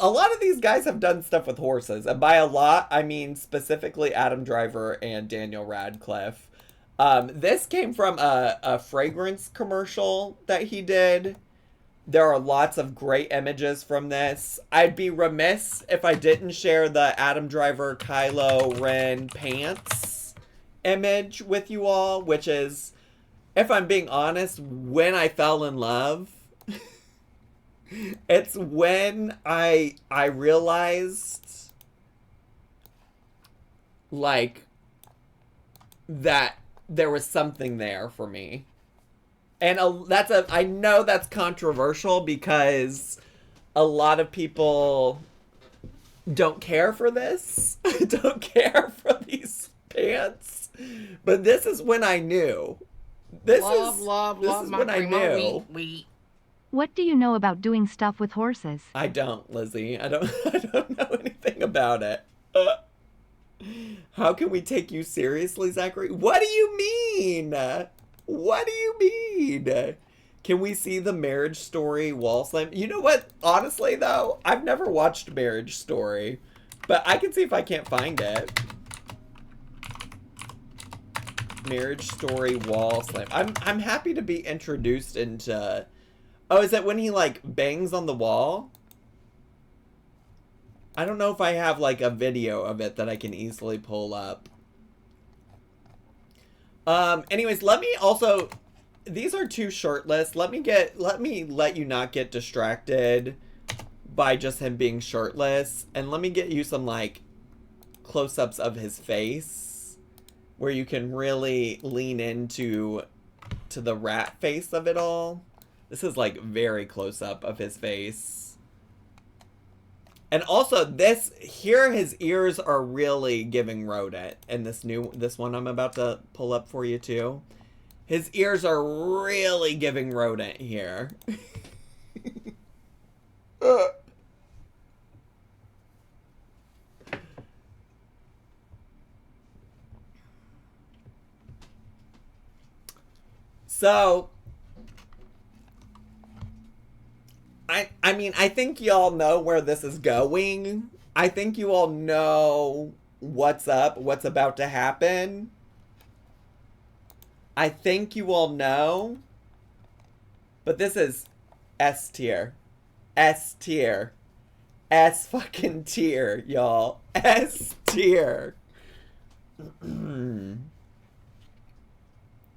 A lot of these guys have done stuff with horses. And by a lot, I mean specifically Adam Driver and Daniel Radcliffe. This came from a fragrance commercial that he did. There are lots of great images from this. I'd be remiss if I didn't share the Adam Driver Kylo Ren pants image with you all, which is, if I'm being honest, when I fell in love. It's when I realized, like, that there was something there for me. And I know that's controversial because a lot of people don't care for this. Don't care for these pants. But this is when I knew. This is when I knew. What do you know about doing stuff with horses? I don't, Lizzie. I don't know anything about it. How can we take you seriously, Zachary? What do you mean? What do you mean? Can we see the Marriage Story wall slam? You know what? Honestly, though, I've never watched Marriage Story, but I can see if I can't find it. Marriage Story wall slam. I'm happy to be introduced into... Oh, is that when he, like, bangs on the wall? I don't know if I have, like, a video of it that I can easily pull up. Anyways, let me also... These are two shirtless. Let me let you not get distracted by just him being shirtless. And let me get you some, like, close-ups of his face. Where you can really lean into the rat face of it all. This is, like, very close-up of his face. And also, here his ears are really giving Rodent. And this one I'm about to pull up for you, too. His ears are really giving Rodent here. So... I mean, I think y'all know where this is going. I think you all know what's up, what's about to happen. I think you all know. But this is S tier. S tier. S fucking tier, y'all. S tier.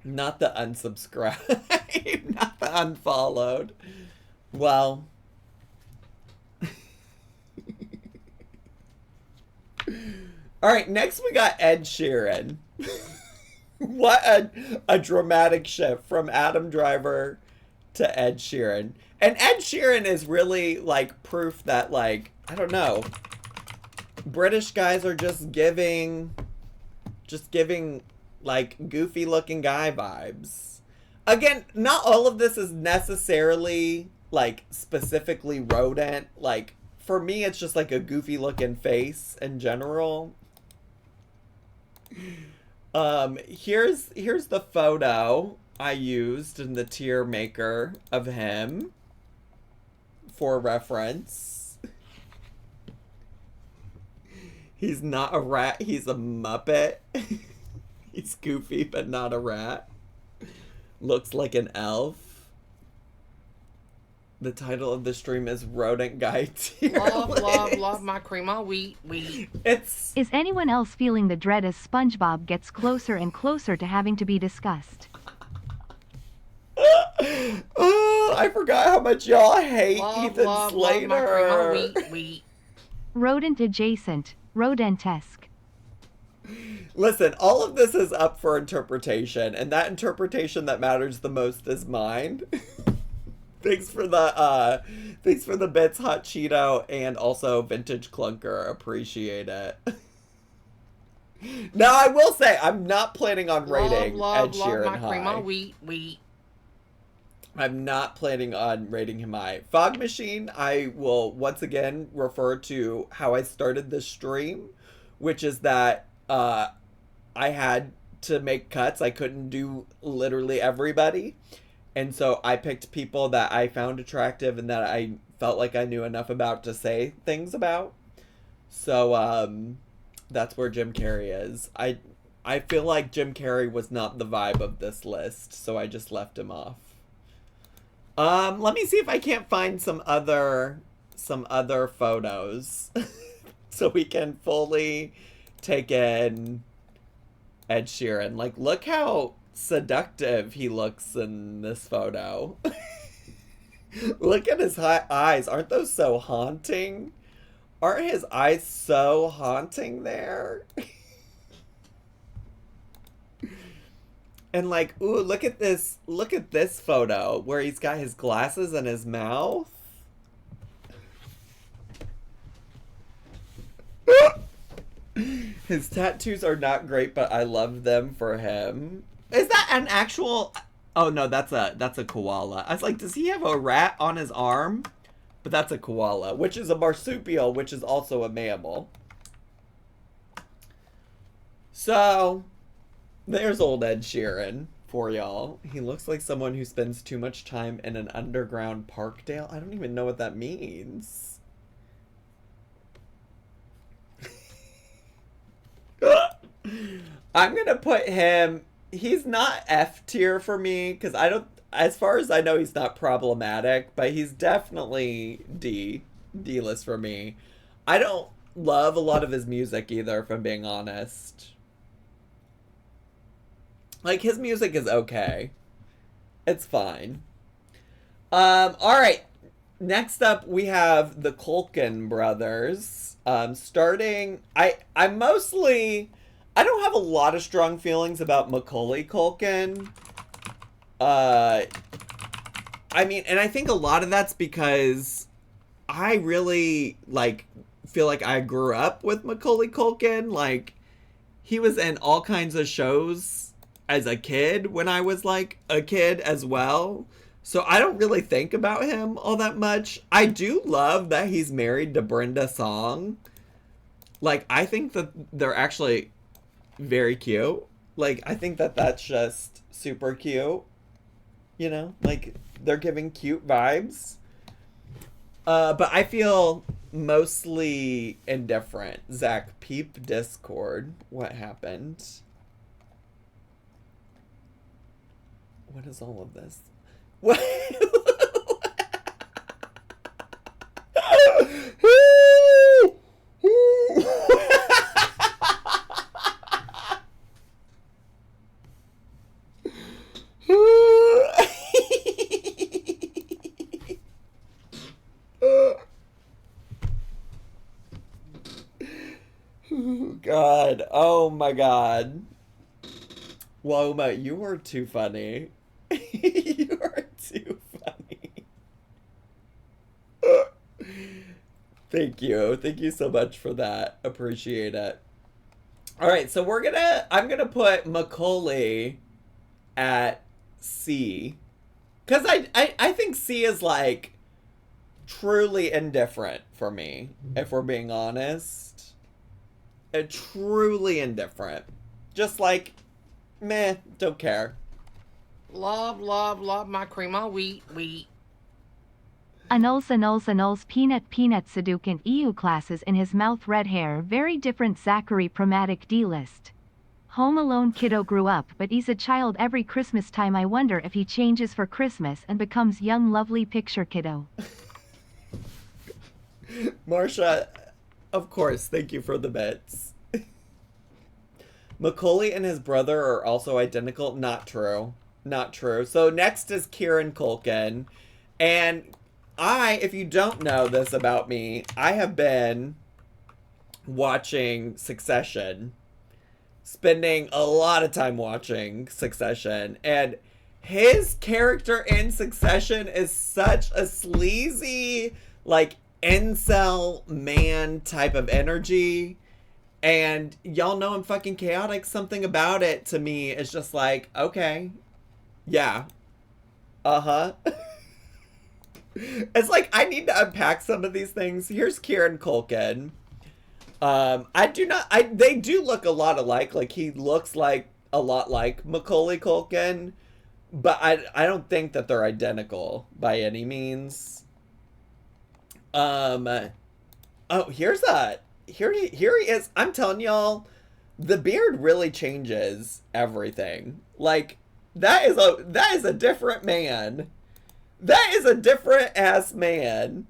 Not the unsubscribed. Not the unfollowed. Well, all right, next we got Ed Sheeran. What a dramatic shift from Adam Driver to Ed Sheeran. And Ed Sheeran is really, like, proof that, like, I don't know, British guys are just giving, like, goofy looking guy vibes. Again, not all of this is necessarily... like, specifically Rodent. Like, for me, it's just, like, a goofy-looking face in general. Here's the photo I used in the tier maker of him for reference. He's not a rat, he's a Muppet. He's goofy, but not a rat. Looks like an elf. The title of the stream is Rodent Guy Tier Love my cream all wheat. It's... Is anyone else feeling the dread as SpongeBob gets closer and closer to having to be discussed? Oh, I forgot how much y'all hate Ethan Slater. Love my cream all Rodent adjacent. Rodentesque. Listen, all of this is up for interpretation, and that interpretation that matters the most is mine. Thanks for the bits, Hot Cheeto, and also Vintage Clunker. Appreciate it. Now, I will say, I'm not planning on rating love, Ed Sheeran my high. crema wheat. I'm not planning on rating him high. Fog Machine, I will once again refer to how I started this stream, which is that I had to make cuts. I couldn't do literally everybody. And so I picked people that I found attractive and that I felt like I knew enough about to say things about. So that's where Jim Carrey is. I feel like Jim Carrey was not the vibe of this list, so I just left him off. Let me see if I can't find some other photos so we can fully take in Ed Sheeran. Like, look how seductive he looks in this photo. Look at his eyes. Aren't those so haunting? Aren't his eyes so haunting there? And like, ooh, look at this photo where he's got his glasses in his mouth. His tattoos are not great, but I love them for him. Is that an actual... Oh no, that's a koala. I was like, does he have a rat on his arm? But that's a koala, which is a marsupial, which is also a mammal. So... there's old Ed Sheeran for y'all. He looks like someone who spends too much time in an underground Parkdale. I don't even know what that means. I'm gonna put him... he's not F tier for me, because I don't... as far as I know, he's not problematic, but he's definitely D-list for me. I don't love a lot of his music either, if I'm being honest. Like, his music is okay. It's fine. Alright. Next up, we have the Culkin brothers. Starting... I'm mostly... I don't have a lot of strong feelings about Macaulay Culkin. I mean, and I think a lot of that's because I really, like, feel like I grew up with Macaulay Culkin. Like, he was in all kinds of shows as a kid when I was, like, a kid as well. So I don't really think about him all that much. I do love that he's married to Brenda Song. Like, I think that they're actually very cute. Like, I think that that's just super cute. You know? Like, they're giving cute vibes. But I feel mostly indifferent. Zach, peep Discord. What happened? What is all of this? What? God. Oh my God. Woma, you are too funny. You are too funny. Thank you. Thank you so much for that. Appreciate it. Alright, so I'm gonna put Macaulay at C. Because I think C is like truly indifferent for me, if we're being honest. Truly indifferent. Just like, meh, don't care. Love my crema wheat. Anuls peanut Sadukin EU classes in his mouth, red hair, very different Zachary Pragmatic D-list. Home Alone kiddo grew up, but he's a child every Christmas time. I wonder if he changes for Christmas and becomes young lovely picture kiddo. Marsha, of course, thank you for the bits. Macaulay and his brother are also identical. Not true. Not true. So next is Kieran Culkin. And if you don't know this about me, I have been watching Succession. Spending a lot of time watching Succession. And his character in Succession is such a sleazy, like, incel man type of energy. And y'all know I'm fucking chaotic. Something about it to me is just like, okay, yeah, uh-huh. It's like I need to unpack some of these things. Here's Kieran Culkin. They do look a lot alike. Like, he looks like a lot like Macaulay Culkin, but I don't think that they're identical by any means. Oh, here he is. I'm telling y'all, the beard really changes everything. Like, that is a different man. That is a different ass man.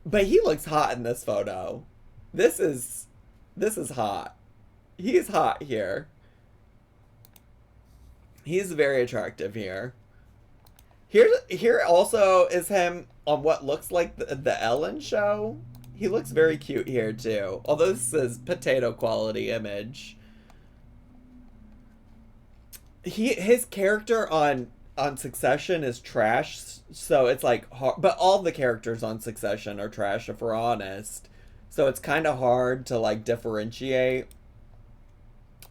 But he looks hot in this photo. This is hot. He's hot here. He's very attractive here. Here also is him on what looks like the Ellen show. He looks very cute here too. Although this is potato quality image. His character on Succession is trash, so it's like hard, but all the characters on Succession are trash if we're honest. So it's kind of hard to like differentiate.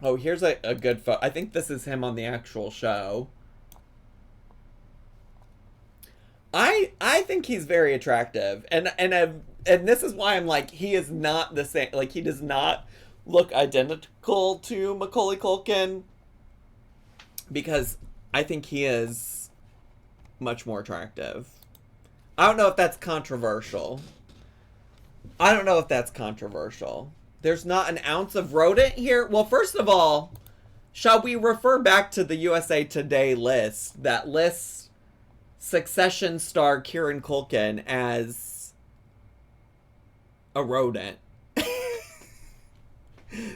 Oh, here's a good photo. I think this is him on the actual show. I think he's very attractive, and this is why I'm like, he is not the same. Like, he does not look identical to Macaulay Culkin, because I think he is much more attractive. I don't know if that's controversial. There's not an ounce of rodent here. Well, first of all, shall we refer back to the USA Today list that lists Succession star Kieran Culkin as a rodent?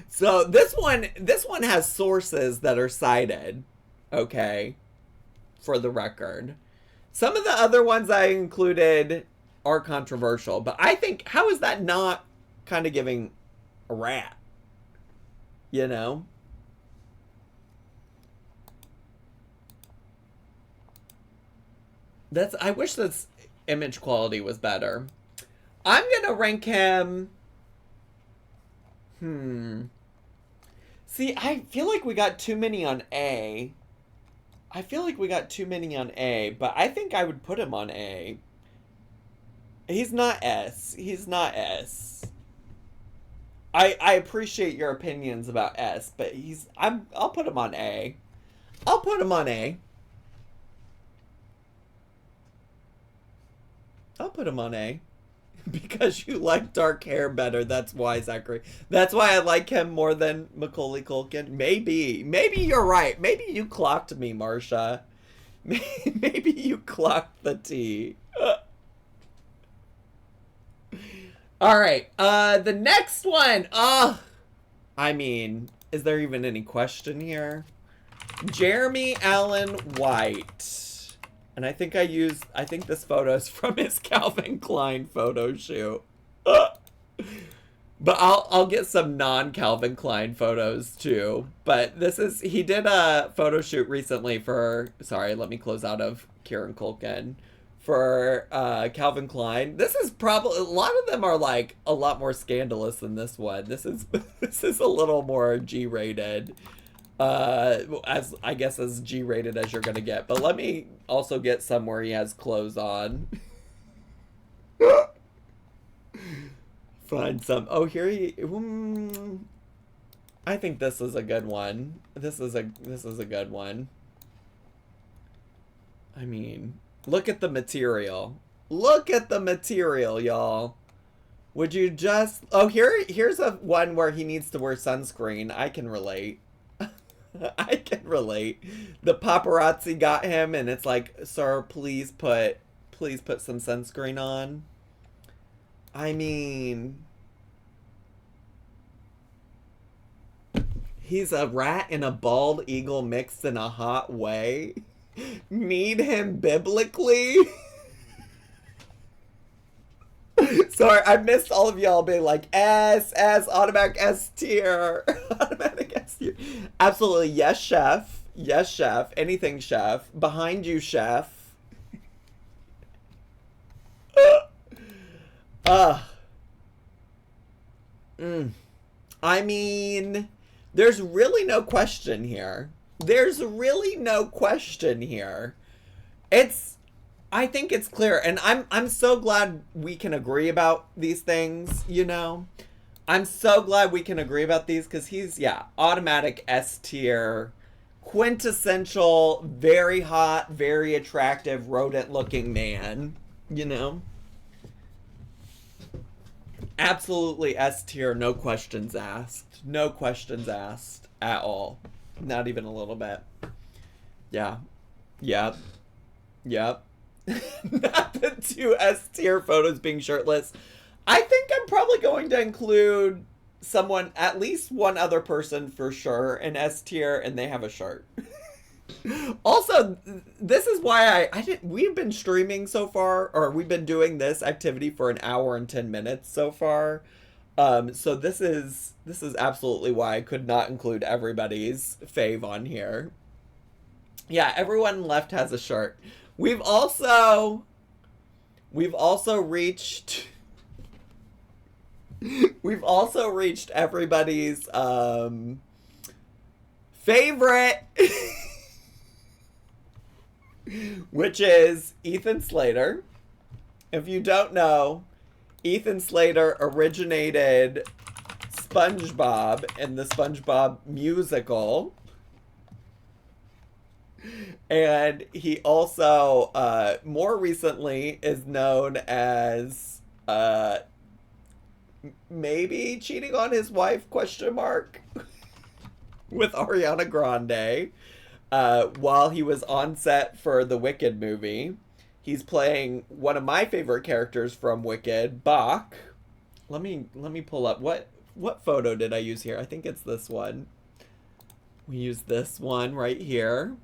So this one has sources that are cited, okay, for the record. Some of the other ones I included are controversial, but I think, how is that not kind of giving a rat? You know? I wish this image quality was better. I'm gonna rank him... See, I feel like we got too many on A. But I think I would put him on A. He's not S. I appreciate your opinions about S, but I'll put him on A. Because you like dark hair better. That's why, Zachary. That's why I like him more than Macaulay Culkin. Maybe you're right. Maybe you clocked me, Marsha. Maybe you clocked the T. All right. The next one. I mean, is there even any question here? Jeremy Allen White. And I think this photo is from his Calvin Klein photo shoot. But I'll get some non-Calvin Klein photos too. But he did a photo shoot recently sorry, let me close out of Kieran Culkin, for Calvin Klein. This is probably, a lot of them are like a lot more scandalous than this one. This is a little more G-rated. As I guess as G-rated as you're gonna get. But let me also get some where he has clothes on. Find some. Oh, here I think this is a good one. This is a good one. I mean, look at the material. Y'all. Would you just... Oh, here's a one where he needs to wear sunscreen. I can relate. The paparazzi got him, and it's like, sir, please put some sunscreen on. I mean, he's a rat and a bald eagle mixed in a hot way. Need him biblically. Sorry, I missed all of y'all being like, S, automatic S tier. Automatic S tier. Absolutely, yes, chef. Anything, chef. Behind you, chef. Uh, I mean, there's really no question here. There's really no question here. I think it's clear, and I'm so glad we can agree about these things, you know? I'm so glad we can agree about these, because he's, automatic S tier, quintessential, very hot, very attractive, rodent-looking man, you know? Absolutely S tier, no questions asked. No questions asked at all. Not even a little bit. Yeah. Yep. Yep. Not the 2 S tier photos being shirtless. I think I'm probably going to include someone, at least one other person for sure, in S tier, and they have a shirt. Also, this is why we've been streaming so far, or we've been doing this activity for an hour and 10 minutes so far. So this is absolutely why I could not include everybody's fave on here. Yeah, everyone left has a shirt. We've also reached everybody's favorite, which is Ethan Slater. If you don't know, Ethan Slater originated SpongeBob in the SpongeBob musical. And he also, more recently, is known as, maybe cheating on his wife, ? With Ariana Grande, while he was on set for the Wicked movie. He's playing one of my favorite characters from Wicked, Bach. Let me pull up, what photo did I use here? I think it's this one. We use this one right here.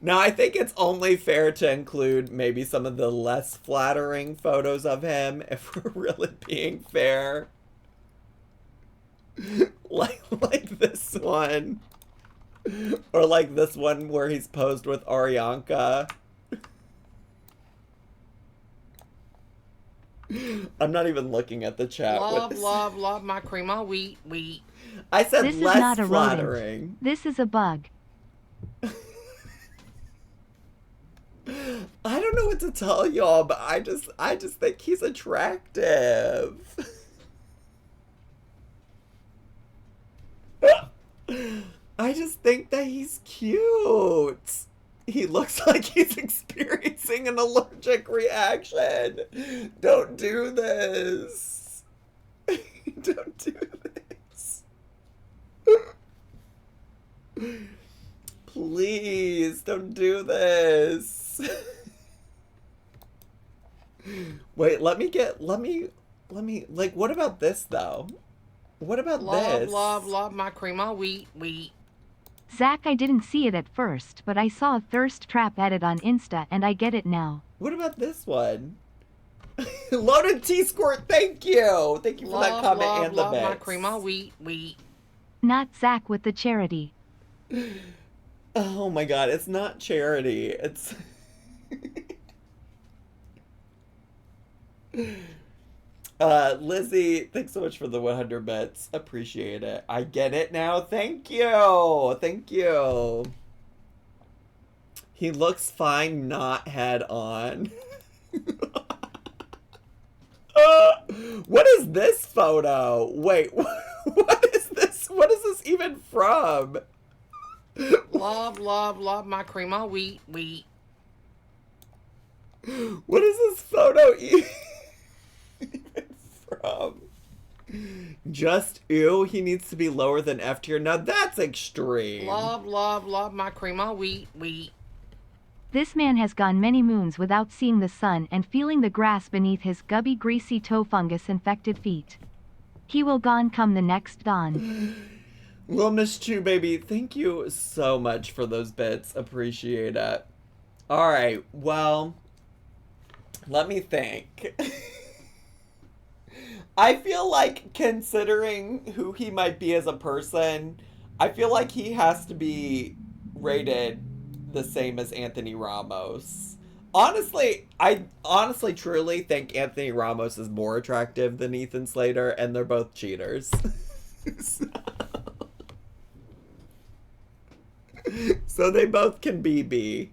Now, I think it's only fair to include maybe some of the less flattering photos of him, if we're really being fair. like this one. Or like this one where he's posed with Arianka. I'm not even looking at the chat. Love my cream wheat. I said this less is not a flattering. Rodent. This is a bug. I don't know what to tell y'all, but I just think he's attractive. I just think that he's cute. He looks like he's experiencing an allergic reaction. Don't do this. Don't do this. Please, don't do this. Wait, let me, like, what about this, though? What about this? Love my cream wheat. Zach, I didn't see it at first, but I saw a thirst trap edit on Insta and I get it now. What about this one? Loaded T-Squirt, thank you! Thank you for that comment and the bits. Love my cream wheat. Not Zach with the charity. Oh my god, it's not charity. It's... Lizzie, thanks so much for the 100 bits. Appreciate it. I get it now. Thank you. Thank you. He looks fine, not head on. What is this photo? Wait, what is this? What is this even from? Love my cream wheat. What is this photo even from? Just ew, he needs to be lower than F tier. Now that's extreme. Love my cream wheat. This man has gone many moons without seeing the sun and feeling the grass beneath his gubby greasy toe fungus infected feet. He will gone come the next dawn. Well, Miss Chew Baby, thank you so much for those bits. Appreciate it. Alright, well, let me think. I feel like, considering who he might be as a person, I feel like he has to be rated the same as Anthony Ramos. Honestly, I honestly truly think Anthony Ramos is more attractive than Ethan Slater, and they're both cheaters. so, so they both can be B.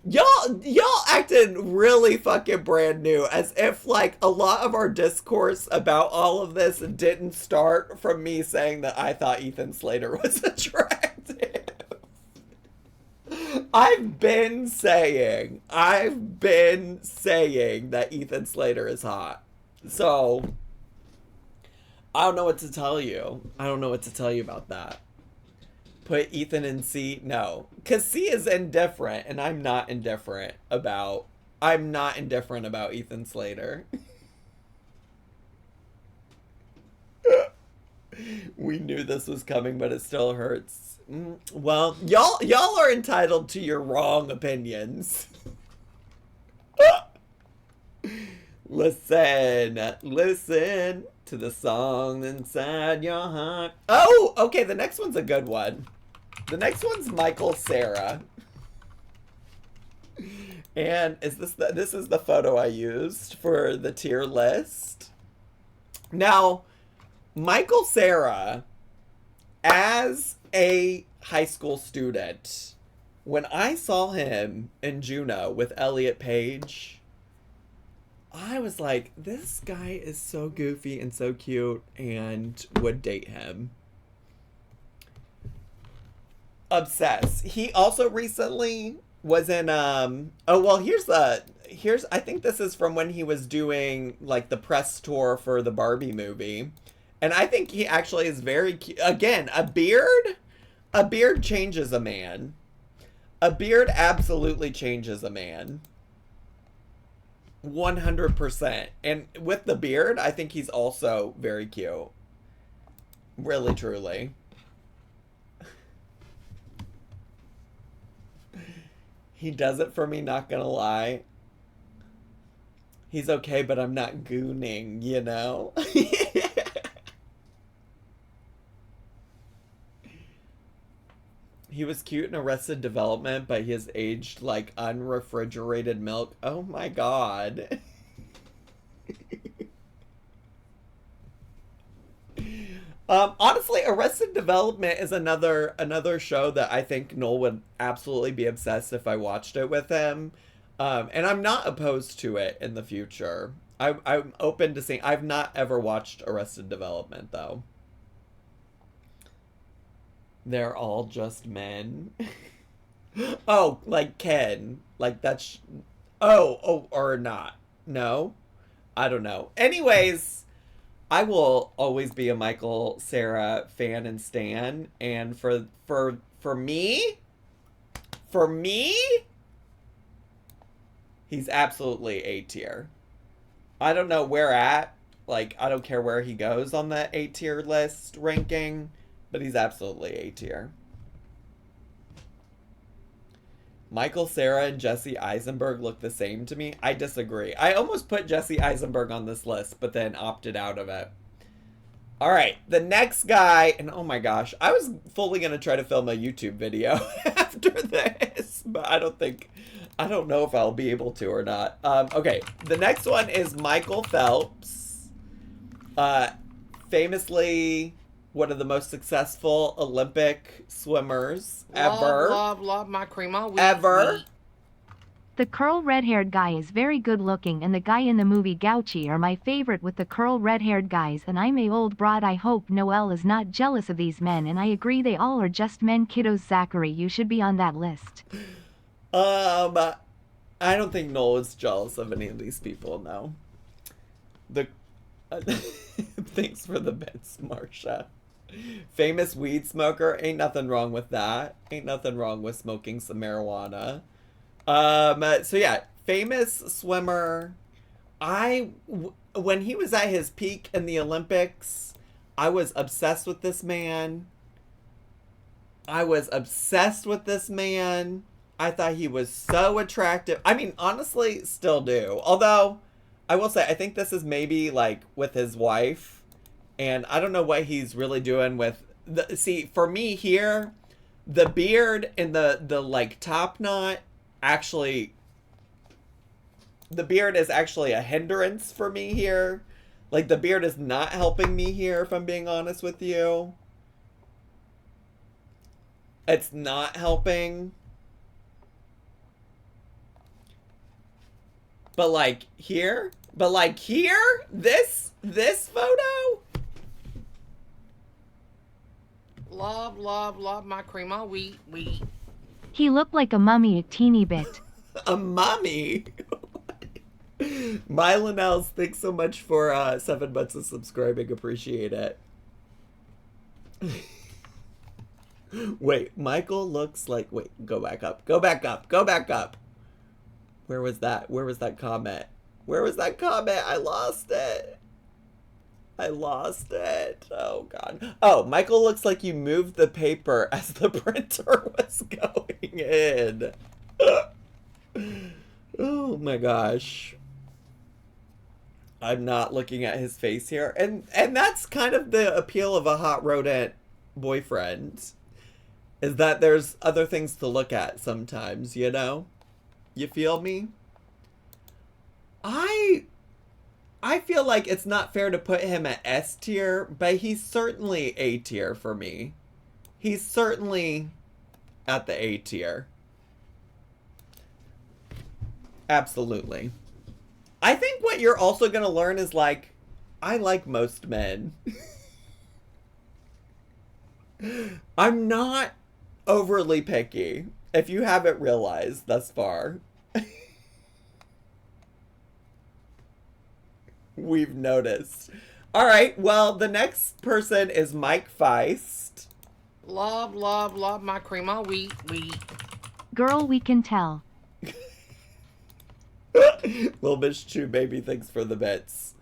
Y'all acted really fucking brand new, as if like a lot of our discourse about all of this didn't start from me saying that I thought Ethan Slater was attractive. I've been saying that Ethan Slater is hot. So I don't know what to tell you. I don't know what to tell you about that. Put Ethan in C? No. Because C is indifferent, and I'm not indifferent about Ethan Slater. We knew this was coming, but it still hurts. Well, y'all are entitled to your wrong opinions. Listen to the song inside your heart. Oh, okay, the next one's a good one. The next one's Michael Cera. And this is the photo I used for the tier list. Now, Michael Cera, as a high school student, when I saw him in Juno with Elliot Page, I was like, this guy is so goofy and so cute and would date him. Obsessed. He also recently was in here's I think this is from when he was doing like the press tour for the Barbie movie. And I think he actually is very cute. Again, a beard changes a man. A beard absolutely changes a man. 100%. And with the beard, I think he's also very cute. Really, truly. He does it for me, not gonna lie. He's okay, but I'm not gooning, you know? He was cute in Arrested Development, but he has aged like unrefrigerated milk. Oh my god. Honestly, Arrested Development is another show that I think Noel would absolutely be obsessed if I watched it with him. And I'm not opposed to it in the future. I'm open to seeing. I've not ever watched Arrested Development, though. They're all just men. Oh, like Ken. Like that's... Oh, or not. No? I don't know. Anyways... I will always be a Michael Cera fan and stan, and for me, he's absolutely A tier. I don't know where at, like I don't care where he goes on the A tier list ranking, but he's absolutely A tier. Michael Cera and Jesse Eisenberg look the same to me. I disagree. I almost put Jesse Eisenberg on this list, but then opted out of it. All right, the next guy, and oh my gosh, I was fully going to try to film a YouTube video after this, but I don't know if I'll be able to or not. Okay, the next one is Michael Phelps. Famously one of the most successful Olympic swimmers ever. Love my cream all week. Ever. The curl red-haired guy is very good looking, and the guy in the movie Gouchy are my favorite with the curl red-haired guys, and I'm a old broad. I hope Noel is not jealous of these men, and I agree they all are just men kiddos. Zachary, you should be on that list. I don't think Noel is jealous of any of these people, no. Thanks for the bits, Marsha. Famous weed smoker, ain't nothing wrong with that. Ain't nothing wrong with smoking some marijuana. So yeah, famous swimmer. When he was at his peak in the Olympics, I was obsessed with this man. I thought he was so attractive. I mean, honestly, still do. Although, I will say, I think this is maybe like with his wife. And I don't know what he's really doing with see, for me here, the beard and the like top knot actually the beard is actually a hindrance for me here. Like, the beard is not helping me here, if I'm being honest with you. It's not helping. But like here? But like here? This photo? Love, love, love my cream of wheat, wheat. He looked like a mummy a teeny bit. A mummy? Mylonels, thanks so much for 7 months of subscribing. Appreciate it. Wait, Michael looks like... Wait, go back up. Go back up. Go back up. Where was that? Where was that comment? Where was that comment? I lost it. I lost it. Oh, God. Oh, Michael looks like you moved the paper as the printer was going in. Oh, my gosh. I'm not looking at his face here. And that's kind of the appeal of a hot rodent boyfriend. Is that there's other things to look at sometimes, you know? You feel me? I feel like it's not fair to put him at S tier, but he's certainly A tier for me. He's certainly at the A tier. Absolutely. I think what you're also going to learn is, like, I like most men. I'm not overly picky, if you haven't realized thus far. We've noticed. All right, well, the next person is Mike Feist. Love, love, love my cream of wheat, wheat. Girl, we can tell. Little bitch chew baby, thanks for the bits.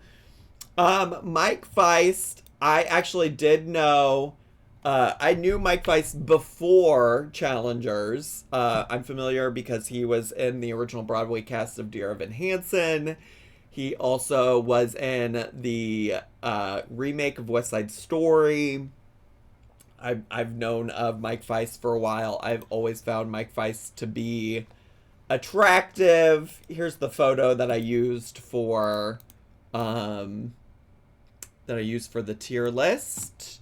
Mike Feist, I actually did know. I knew Mike Feist before Challengers. I'm familiar because he was in the original Broadway cast of Dear Evan Hansen. He also was in the remake of West Side Story. I've known of Mike Feist for a while. I've always found Mike Feist to be attractive. Here's the photo that I used for the tier list.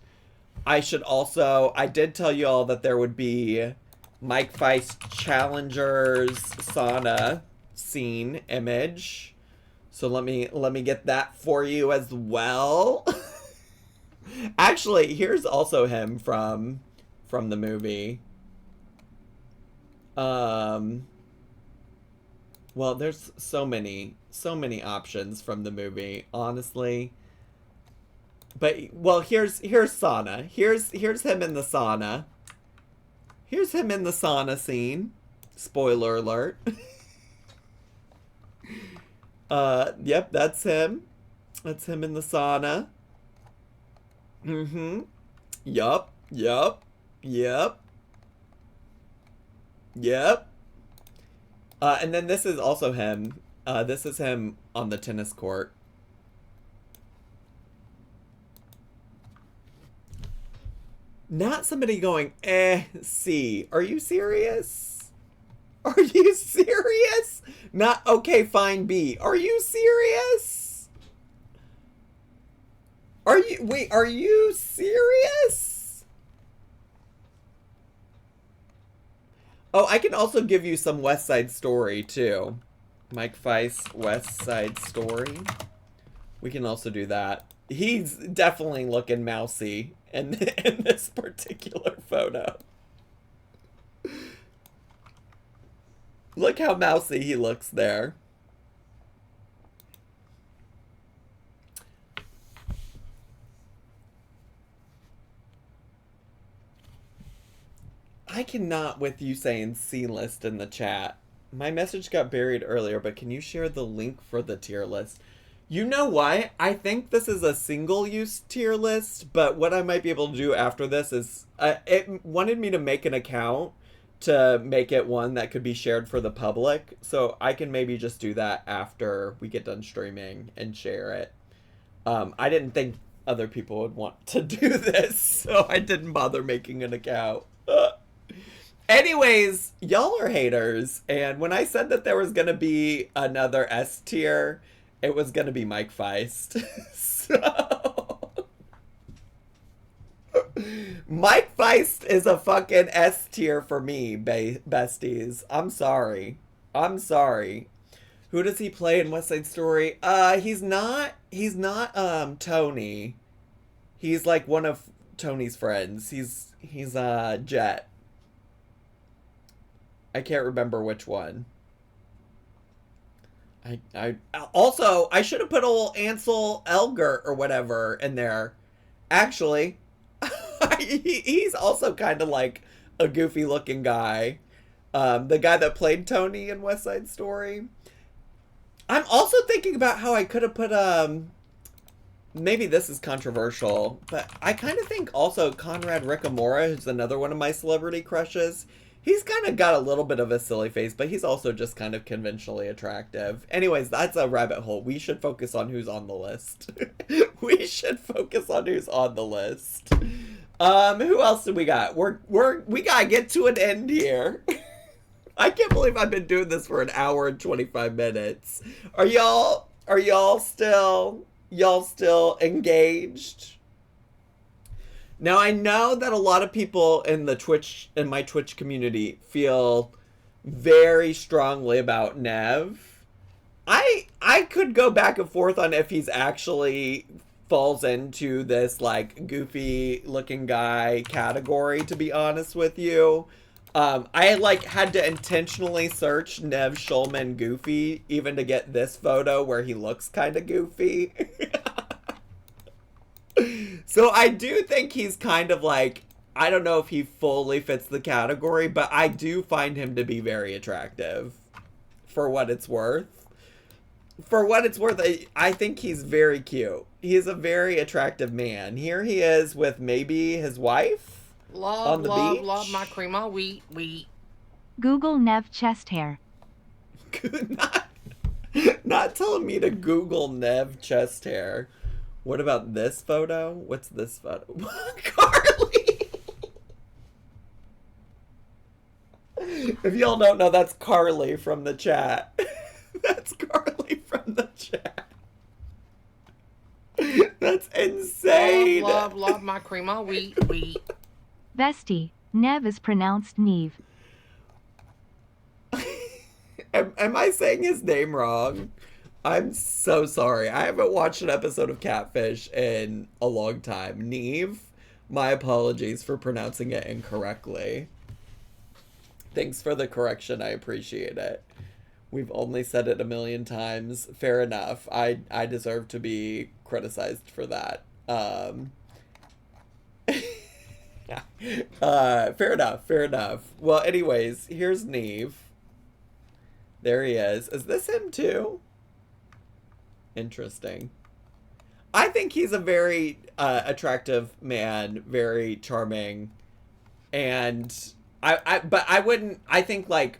I did tell you all that there would be Mike Feist Challengers sauna scene image. So let me get that for you as well. Actually, here's also him from the movie. Well, there's so many options from the movie, honestly. But well, here's sauna. Here's him in the sauna. Here's him in the sauna scene. Spoiler alert. Yep, that's him. That's him in the sauna. Mm-hmm. Yup. And then this is also him. This is him on the tennis court. Not somebody going, C. Are you serious? Are you serious? Not, okay, fine, B. Are you serious? Are you serious? Oh, I can also give you some West Side Story, too. Mike Feist, West Side Story. We can also do that. He's definitely looking mousy in this particular photo. Look how mousy he looks there. I cannot with you saying C-list in the chat. My message got buried earlier, but can you share the link for the tier list? You know what? I think this is a single-use tier list, but what I might be able to do after this is... it wanted me to make an account to make it one that could be shared for the public, so I can maybe just do that after we get done streaming and share it. I didn't think other people would want to do this, so I didn't bother making an account. Anyways, y'all are haters. And when I said that there was going to be another S tier, it was going to be Mike Feist. So, Mike Feist is a fucking S tier for me, besties. I'm sorry. I'm sorry. Who does he play in West Side Story? He's not Tony. He's like one of Tony's friends. He's Jet. I can't remember which one. I also, I should have put old Ansel Elgort or whatever in there. Actually, he's also kind of like a goofy looking guy. The guy that played Tony in West Side Story. I'm also thinking about how I could have put maybe this is controversial, but I kind of think also Conrad Ricamora, who's another one of my celebrity crushes. He's kind of got a little bit of a silly face, but he's also just kind of conventionally attractive. Anyways, that's a rabbit hole. We should focus on who's on the list. We should focus on who's on the list. Who else do we got? We gotta get to an end here. I can't believe I've been doing this for an hour and 25 minutes. Are y'all still engaged? Now, I know that a lot of people in my Twitch community feel very strongly about Neeve. I could go back and forth on if he's actually falls into this like goofy looking guy category, to be honest with you. I like had to intentionally search Nev Schulman goofy even to get this photo where he looks kind of goofy. So I do think he's kind of like, I don't know if he fully fits the category, but I do find him to be very attractive for what it's worth. For what it's worth, I think he's very cute. He's a very attractive man. Here he is with maybe his wife on the beach. Love my cream of wheat. Google Nev chest hair. Not telling me to Google Nev chest hair. What about this photo? What's this photo? Carly! If y'all don't know, that's Carly from the chat. That's Carly from the chat. That's insane. Love my cream of wheat. Bestie, Nev is pronounced Neeve. Am I saying his name wrong? I'm so sorry. I haven't watched an episode of Catfish in a long time. Neeve, my apologies for pronouncing it incorrectly. Thanks for the correction. I appreciate it. We've only said it a million times. Fair enough. I deserve to be criticized for that. Fair enough. Well, anyways, here's Neeve. There he is. Is this him too? Interesting. I think he's a very attractive man, very charming, and I think like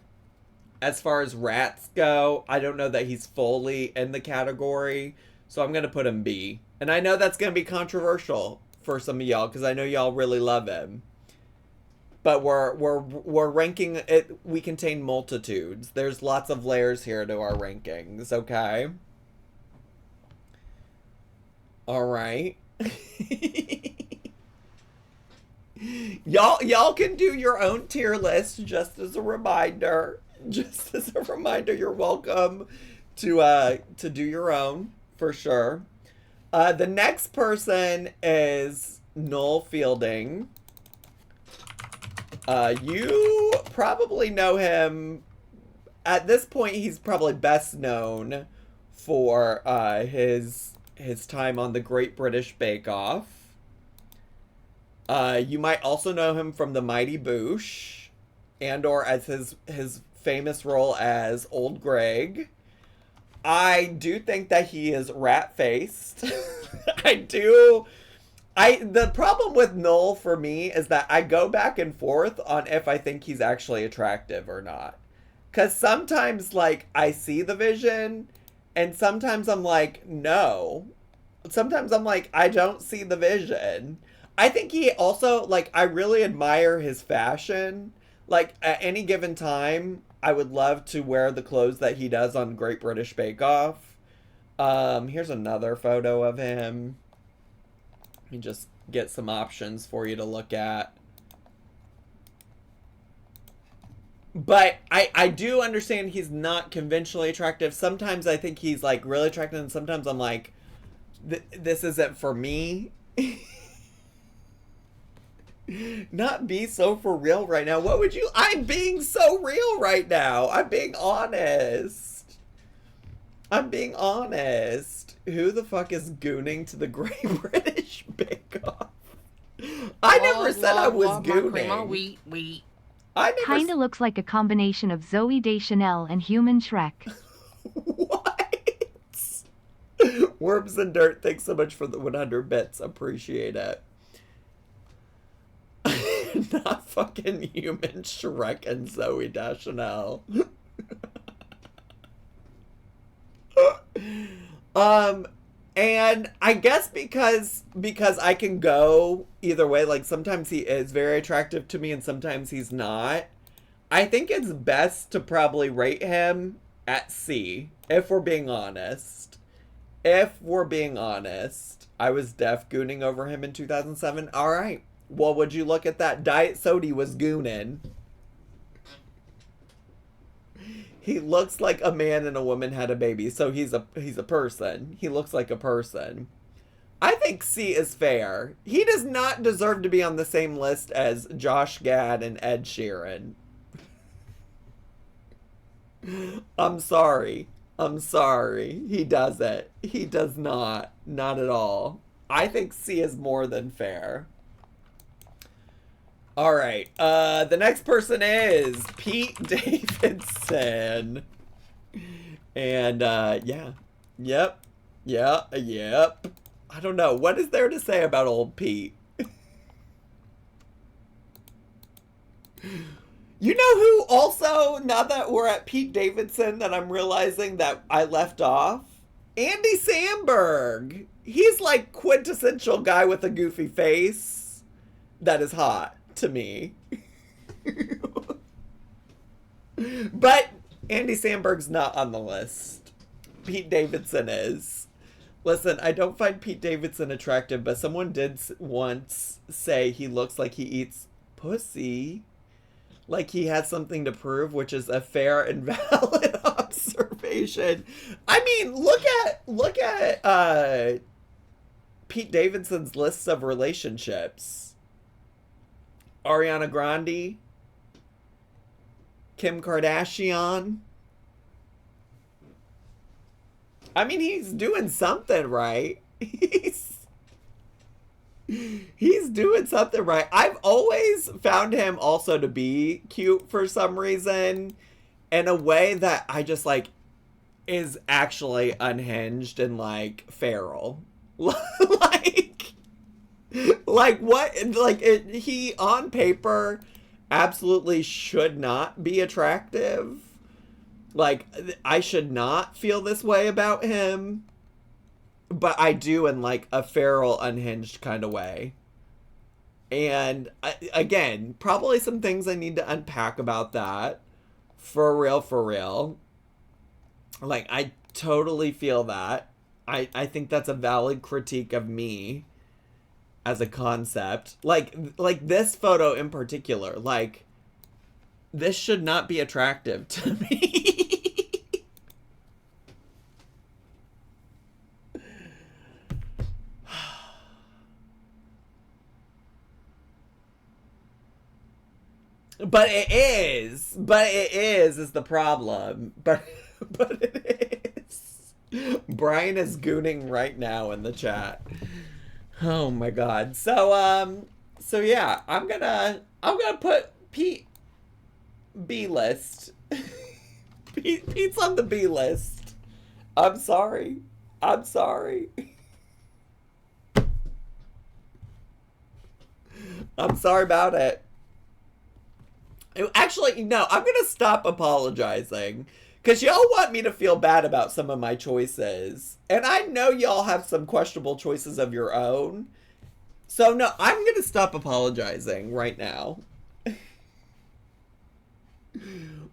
as far as rats go, I don't know that he's fully in the category, so I'm gonna put him B. And I know that's gonna be controversial for some of y'all because I know y'all really love him. But we're ranking it. We contain multitudes. There's lots of layers here to our rankings. Okay. All right. y'all can do your own tier list just as a reminder. Just as a reminder, you're welcome to do your own for sure. The next person is Noel Fielding. You probably know him. At this point, he's probably best known for his time on the Great British Bake Off. You might also know him from The Mighty Boosh, and or as his famous role as Old Greg. I do think that he is rat-faced. The problem with Noel for me is that I go back and forth on if I think he's actually attractive or not. Because sometimes, like, I see the vision, and sometimes I'm like, no. Sometimes I'm like, I don't see the vision. I think he also, like, I really admire his fashion. Like, at any given time, I would love to wear the clothes that he does on Great British Bake Off. Here's another photo of him. Let me just get some options for you to look at. But I do understand he's not conventionally attractive. Sometimes I think he's, like, really attractive, and sometimes I'm like, this isn't for me. Not be so for real right now. What would you... I'm being so real right now. I'm being honest. I'm being honest. Who the fuck is gooning to the Great British Bake Off? I never said I was gooning. Kinda looks like a combination of Zoe Deschanel and human Shrek. What? Worms and Dirt, thanks so much for the 100 bits. Appreciate it. Not fucking human Shrek and Zoe Deschanel. And I guess because I can go either way, like sometimes he is very attractive to me and sometimes he's not. I think it's best to probably rate him at C, if we're being honest. If we're being honest. I was def gooning over him in 2007. All right. Well, would you look at that? Diet Sody was gooning. He looks like a man and a woman had a baby, so he's a person. He looks like a person. I think C is fair. He does not deserve to be on the same list as Josh Gad and Ed Sheeran. I'm sorry. I'm sorry. He doesn't. He does not. Not at all. I think C is more than fair. All right. The next person is Pete Davidson. And, yeah. Yep. Yeah. Yep. I don't know. What is there to say about old Pete? You know who also, now that we're at Pete Davidson, that I'm realizing that I left off? Andy Samberg. He's like quintessential guy with a goofy face that is hot to me. But Andy Samberg's not on the list. Pete Davidson is. Listen, I don't find Pete Davidson attractive, but someone did once say he looks like he eats pussy. Like he has something to prove, which is a fair and valid observation. I mean, look at Pete Davidson's lists of relationships. Ariana Grande, Kim Kardashian. I mean, he's doing something right. He's doing something right. I've always found him also to be cute for some reason, in a way that I just like is actually unhinged and like feral. like what? Like he on paper absolutely should not be attractive. Like I should not feel this way about him. But I do in, like, a feral, unhinged kind of way. And, again, probably some things I need to unpack about that. For real, for real. Like, I totally feel that. I think that's a valid critique of me as a concept. Like this photo in particular. Like, this should not be attractive to me. But it is the problem. But it is. Brian is gooning right now in the chat. Oh my god. So yeah, I'm gonna put Pete B list. Pete's on the B list. I'm sorry. I'm sorry about it. Actually, no, I'm going to stop apologizing. Because y'all want me to feel bad about some of my choices. And I know y'all have some questionable choices of your own. So, no, I'm going to stop apologizing right now.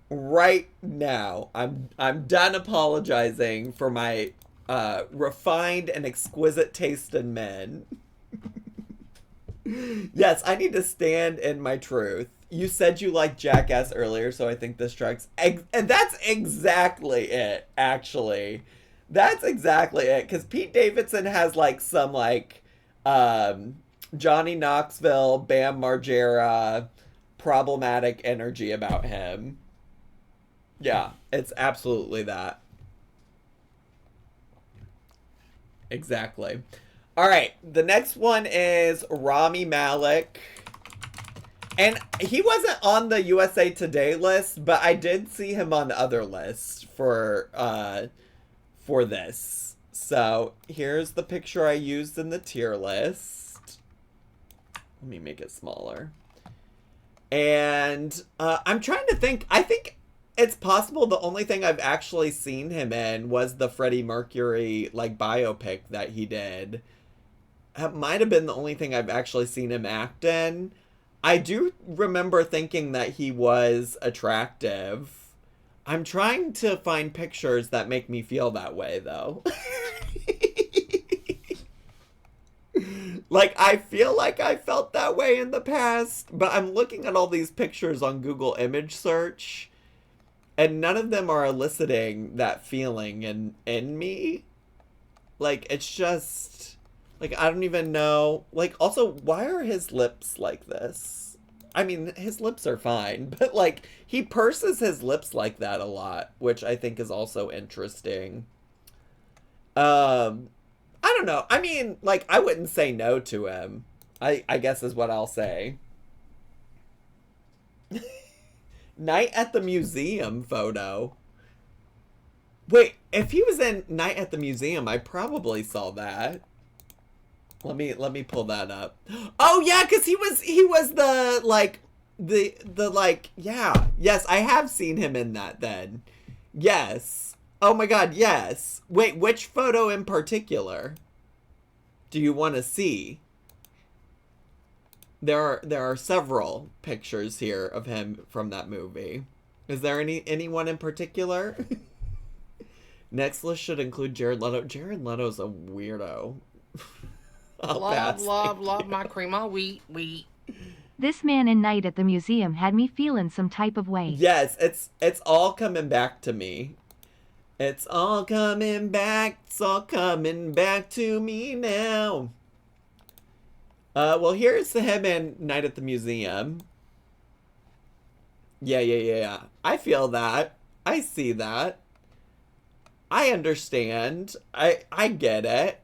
Right now. I'm done apologizing for my refined and exquisite taste in men. Yes, I need to stand in my truth. You said you liked Jackass earlier, so I think this tracks. And that's exactly it, actually. That's exactly it. Because Pete Davidson has, like, some, like, Johnny Knoxville, Bam Margera, problematic energy about him. Yeah, it's absolutely that. Exactly. All right, the next one is Rami Malek. And he wasn't on the USA Today list, but I did see him on other lists for this. So here's the picture I used in the tier list. Let me make it smaller. And I'm trying to think. I think it's possible the only thing I've actually seen him in was the Freddie Mercury, like, biopic that he did. That might have been the only thing I've actually seen him act in. I do remember thinking that he was attractive. I'm trying to find pictures that make me feel that way, though. Like, I feel like I felt that way in the past, but I'm looking at all these pictures on Google image search, and none of them are eliciting that feeling in me. Like, it's just... Like, I don't even know. Like, also, why are his lips like this? I mean, his lips are fine, but, like, he purses his lips like that a lot, which I think is also interesting. I don't know. I mean, like, I wouldn't say no to him. I guess is what I'll say. Night at the Museum photo. Wait, if he was in Night at the Museum, I probably saw that. Let me pull that up. Oh yeah, because he was the like yeah. Yes, I have seen him in that then. Yes. Oh my god, yes. Wait, which photo in particular do you want to see? There are several pictures here of him from that movie. Is there anyone in particular? Next list should include Jared Leto. Jared Leto's a weirdo. Love my cream all wheat. This man in Night at the Museum had me feeling some type of way. Yes, it's all coming back to me. It's all coming back. It's all coming back to me now. Well, here's him in Night at the Museum. Yeah. I feel that. I see that. I understand. I get it.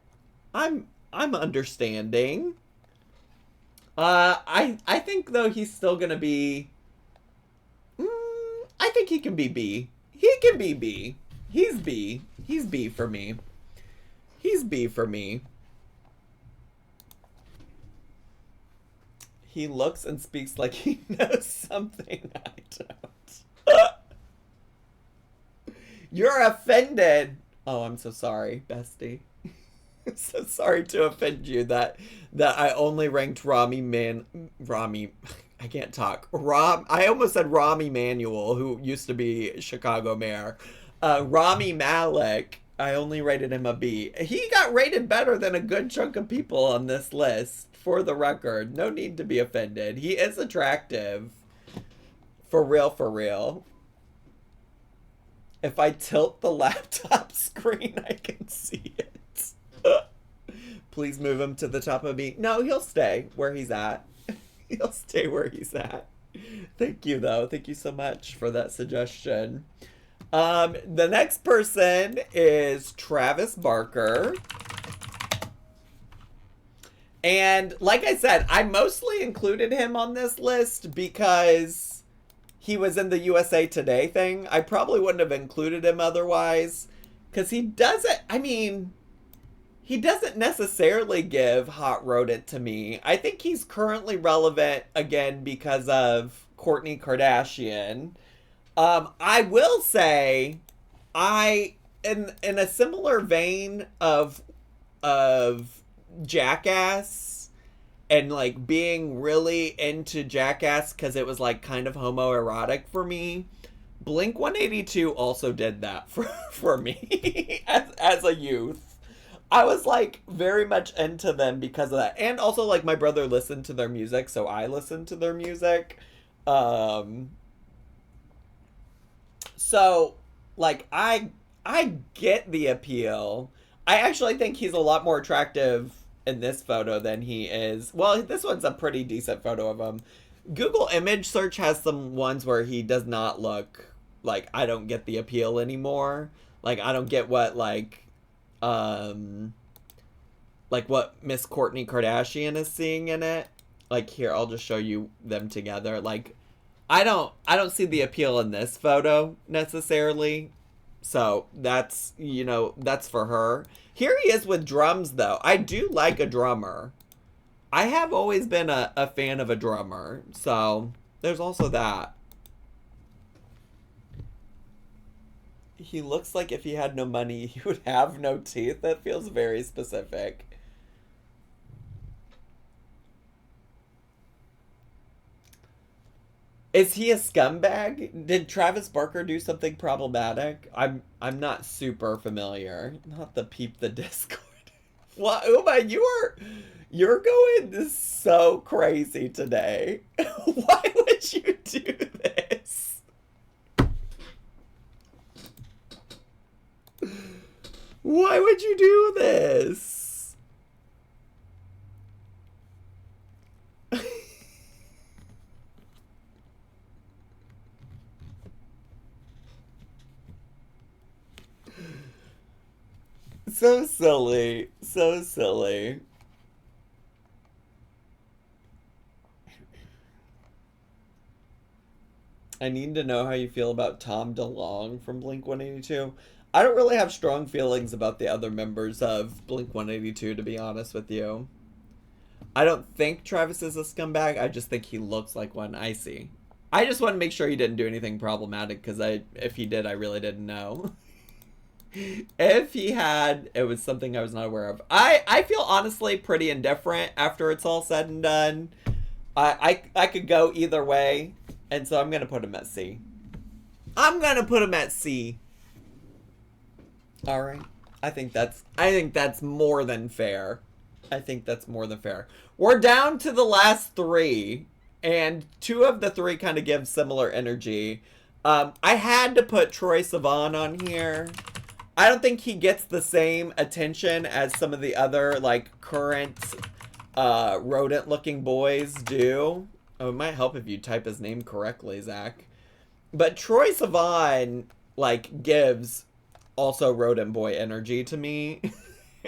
I'm understanding. I think though he's still gonna be. I think he can be B. He can be B. He's B. He's B for me. He's B for me. He looks and speaks like he knows something I don't. You're offended. Oh, I'm so sorry, bestie. I'm so sorry to offend you that I only ranked Rami. I can't talk. I almost said Rami Manuel, who used to be Chicago mayor. Rami Malek, I only rated him a B. He got rated better than a good chunk of people on this list, for the record. No need to be offended. He is attractive. For real, for real. If I tilt the laptop screen, I can see it. Please move him to the top of me. No, he'll stay where he's at. He'll stay where he's at. Thank you, though. Thank you so much for that suggestion. The next person is Travis Barker. And like I said, I mostly included him on this list because he was in the USA Today thing. I probably wouldn't have included him otherwise. Because he doesn't, I mean, he doesn't necessarily give Hot Rodent to me. I think he's currently relevant, again, because of Kourtney Kardashian. I will say, in a similar vein of Jackass, and like being really into Jackass because it was like kind of homoerotic for me. Blink 182 also did that for me as a youth. I was like very much into them because of that. And also like my brother listened to their music, so I listened to their music. So like I get the appeal. I actually think he's a lot more attractive in this photo than he is. Well, this one's a pretty decent photo of him. Google image search has some ones where he does not look like, I don't get the appeal anymore. Like I don't get what like what Miss Kourtney Kardashian is seeing in it. Like here, I'll just show you them together. Like I don't see the appeal in this photo necessarily. So that's, you know, that's for her. Here he is with drums though. I do like a drummer. I have always been a fan of a drummer. So there's also that. He looks like if he had no money, he would have no teeth. That feels very specific. Is he a scumbag? Did Travis Barker do something problematic? I'm not super familiar. Not the peep the Discord. What, Uma? You're going so crazy today. Why would you do this? Why would you do this? So silly. So silly. I need to know how you feel about Tom DeLonge from Blink-182. I don't really have strong feelings about the other members of Blink-182, to be honest with you. I don't think Travis is a scumbag. I just think he looks like one. I see. I just want to make sure he didn't do anything problematic, because if he did, I really didn't know. If he had, it was something I was not aware of. I feel honestly pretty indifferent after it's all said and done. I could go either way, and so I'm gonna put him at C. I'm gonna put him at C. All right. I think that's more than fair. I think that's more than fair. We're down to the last three, and two of the three kind of give similar energy. I had to put Troye Sivan on here. I don't think he gets the same attention as some of the other, like, current rodent-looking boys do. Oh, it might help if you type his name correctly, Zach. But Troye Sivan, like, gives also rodent boy energy to me.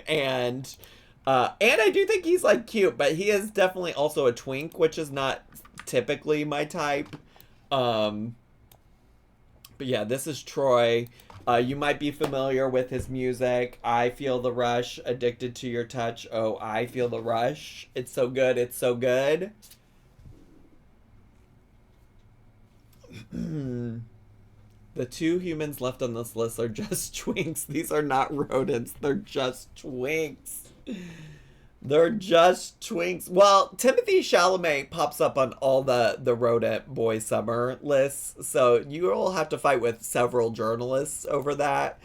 and I do think he's, like, cute, but he is definitely also a twink, which is not typically my type. But yeah, this is Troye. You might be familiar with his music. I Feel the Rush, Addicted to Your Touch. Oh, I Feel the Rush. It's so good. It's so good. The two humans left on this list are just twinks. These are not rodents. They're just twinks. They're just twinks. Well, Timothée Chalamet pops up on all the rodent boy summer lists, so you will have to fight with several journalists over that.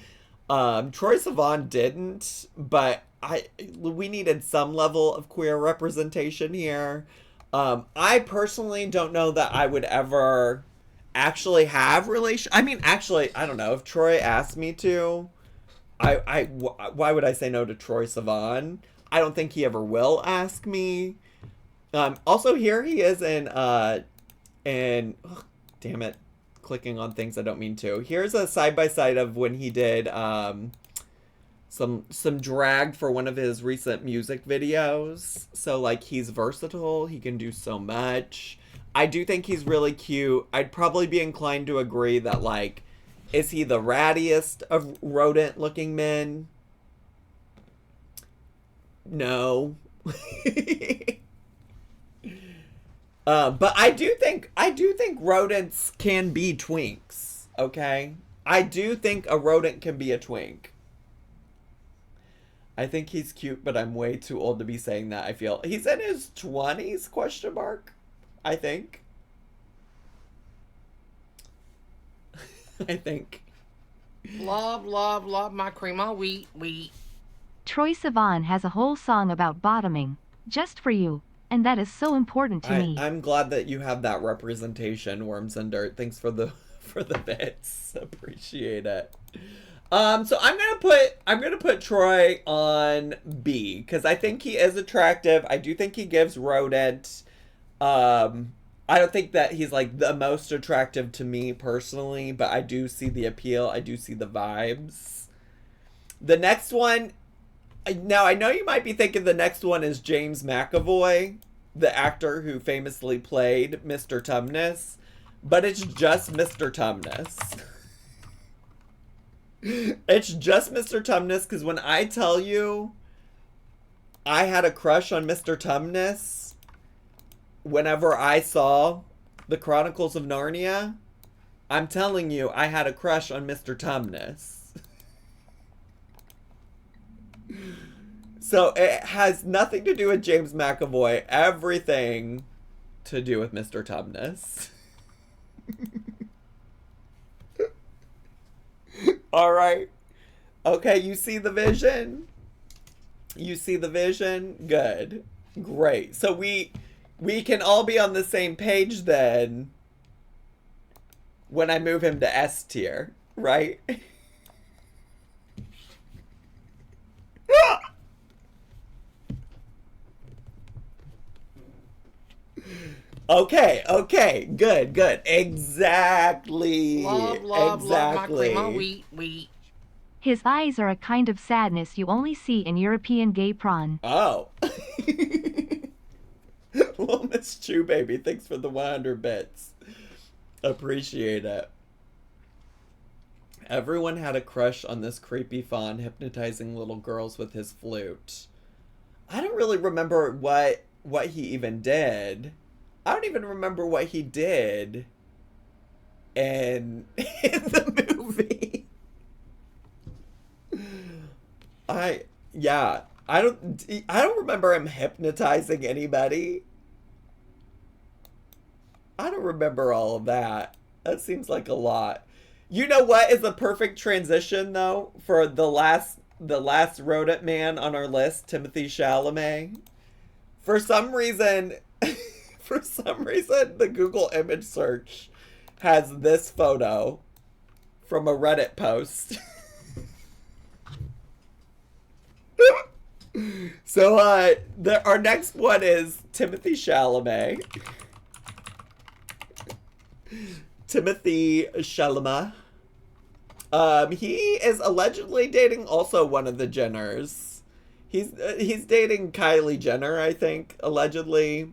Troye Sivan didn't, but we needed some level of queer representation here. I personally don't know that I would ever actually have I mean, actually, I don't know. If Troy asked me to, why would I say no to Troye Sivan? I don't think he ever will ask me. Also, here he is in damn it, clicking on things I don't mean to. Here's a side-by-side of when he did some drag for one of his recent music videos. So, like, he's versatile. He can do so much. I do think he's really cute. I'd probably be inclined to agree that, like, is he the rattiest of rodent-looking men? No. But I do think rodents can be twinks, okay? I do think a rodent can be a twink. I think he's cute, but I'm way too old to be saying that, I feel. He's in his 20s, question mark, I think. I think. Love, love, love my cream wheat. Troye Sivan has a whole song about bottoming, just for you, and that is so important to me. I'm glad that you have that representation, Worms and Dirt. Thanks for the bits. Appreciate it. So I'm gonna put Troy on B because I think he is attractive. I do think he gives Rodent. I don't think that he's like the most attractive to me personally, but I do see the appeal. I do see the vibes. The next one, now I know you might be thinking the next one is James McAvoy, the actor who famously played Mr. Tumnus, but it's just Mr. Tumnus. It's just Mr. Tumnus, because when I tell you I had a crush on Mr. Tumnus whenever I saw the Chronicles of Narnia, I'm telling you I had a crush on Mr. Tumnus. So it has nothing to do with James McAvoy, everything to do with Mr. Tumnus. All right. Okay, you see the vision? You see the vision? Good. Great. So we can all be on the same page then when I move him to S tier, right? Okay, good. Exactly. Love my cream wheat. His eyes are a kind of sadness you only see in European gay prawn. Oh. Well, Miss Chew Baby, thanks for the 100 bits. Appreciate it. Everyone had a crush on this creepy fawn hypnotizing little girls with his flute. I don't really remember what he even did. I don't even remember what he did in the movie. I don't remember him hypnotizing anybody. I don't remember all of that. That seems like a lot. You know what is the perfect transition though for the last rodent man on our list, Timothée Chalamet? For some reason, the Google image search has this photo from a Reddit post. So, our next one is Timothée Chalamet. Timothée Chalamet. He is allegedly dating also one of the Jenners. He's dating Kylie Jenner, I think, allegedly.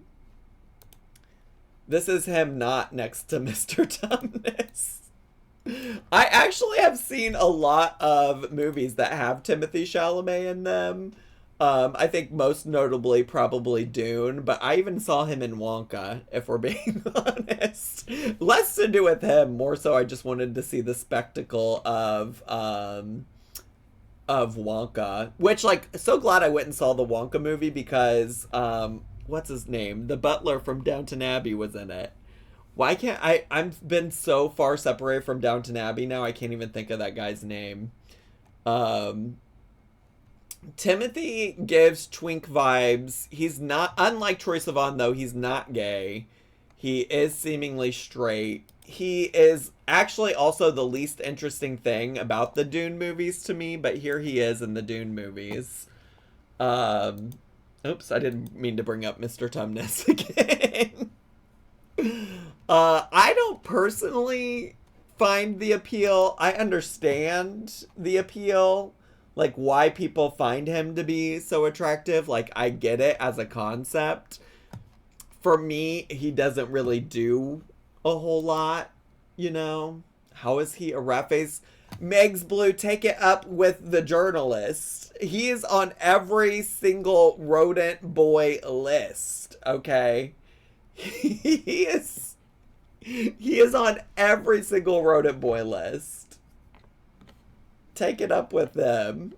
This is him not next to Mr. Tumnus. I actually have seen a lot of movies that have Timothée Chalamet in them. I think most notably probably Dune, but I even saw him in Wonka, if we're being honest. Less to do with him, more so I just wanted to see the spectacle of Wonka. Which, like, so glad I went and saw the Wonka movie because, what's his name? The butler from Downton Abbey was in it. Why can't I've been so far separated from Downton Abbey now, I can't even think of that guy's name. Timothy gives twink vibes. He's not, unlike Troye Sivan though, he's not gay. He is seemingly straight. He is actually also the least interesting thing about the Dune movies to me, but here he is in the Dune movies. Oops, I didn't mean to bring up Mr. Tumnus again. I don't personally find the appeal. I understand the appeal, like why people find him to be so attractive. Like, I get it as a concept. For me, he doesn't really do a whole lot, you know? How is he a rat face? Megs Blue, take it up with the journalist. He is on every single rodent boy list, okay? He is on every single rodent boy list. Take it up with them.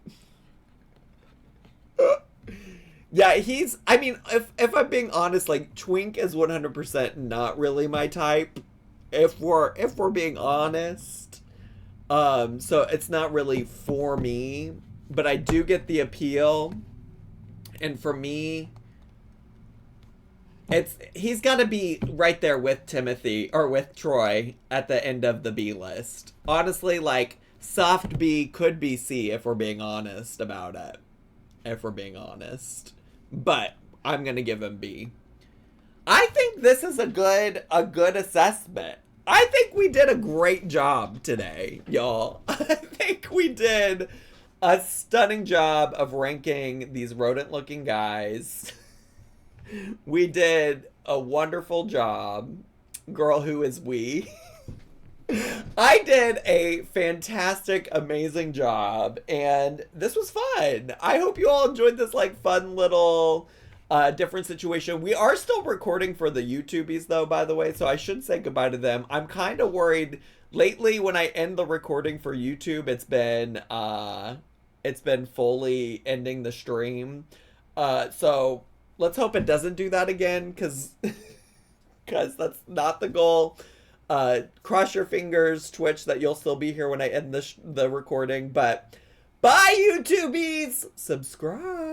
Yeah, he's. I mean, if I'm being honest, like Twink is 100% not really my type. If we're being honest, so it's not really for me. But I do get the appeal, and for me, he's got to be right there with Timothy or with Troy at the end of the B list. Honestly, like soft B could be C if we're being honest about it. If we're being honest. But I'm gonna give him B. I think this is a good assessment. I think we did a great job today, y'all. I think we did a stunning job of ranking these rodent-looking guys. We did a wonderful job. Girl, who is we? I did a fantastic, amazing job, and this was fun. I hope you all enjoyed this like fun little different situation. We are still recording for the YouTubies though, by the way, so I should say goodbye to them. I'm kind of worried lately when I end the recording for YouTube, it's been fully ending the stream. So let's hope it doesn't do that again, because that's not the goal. Cross your fingers, Twitch, that you'll still be here when I end the recording. But bye, YouTubies! Subscribe!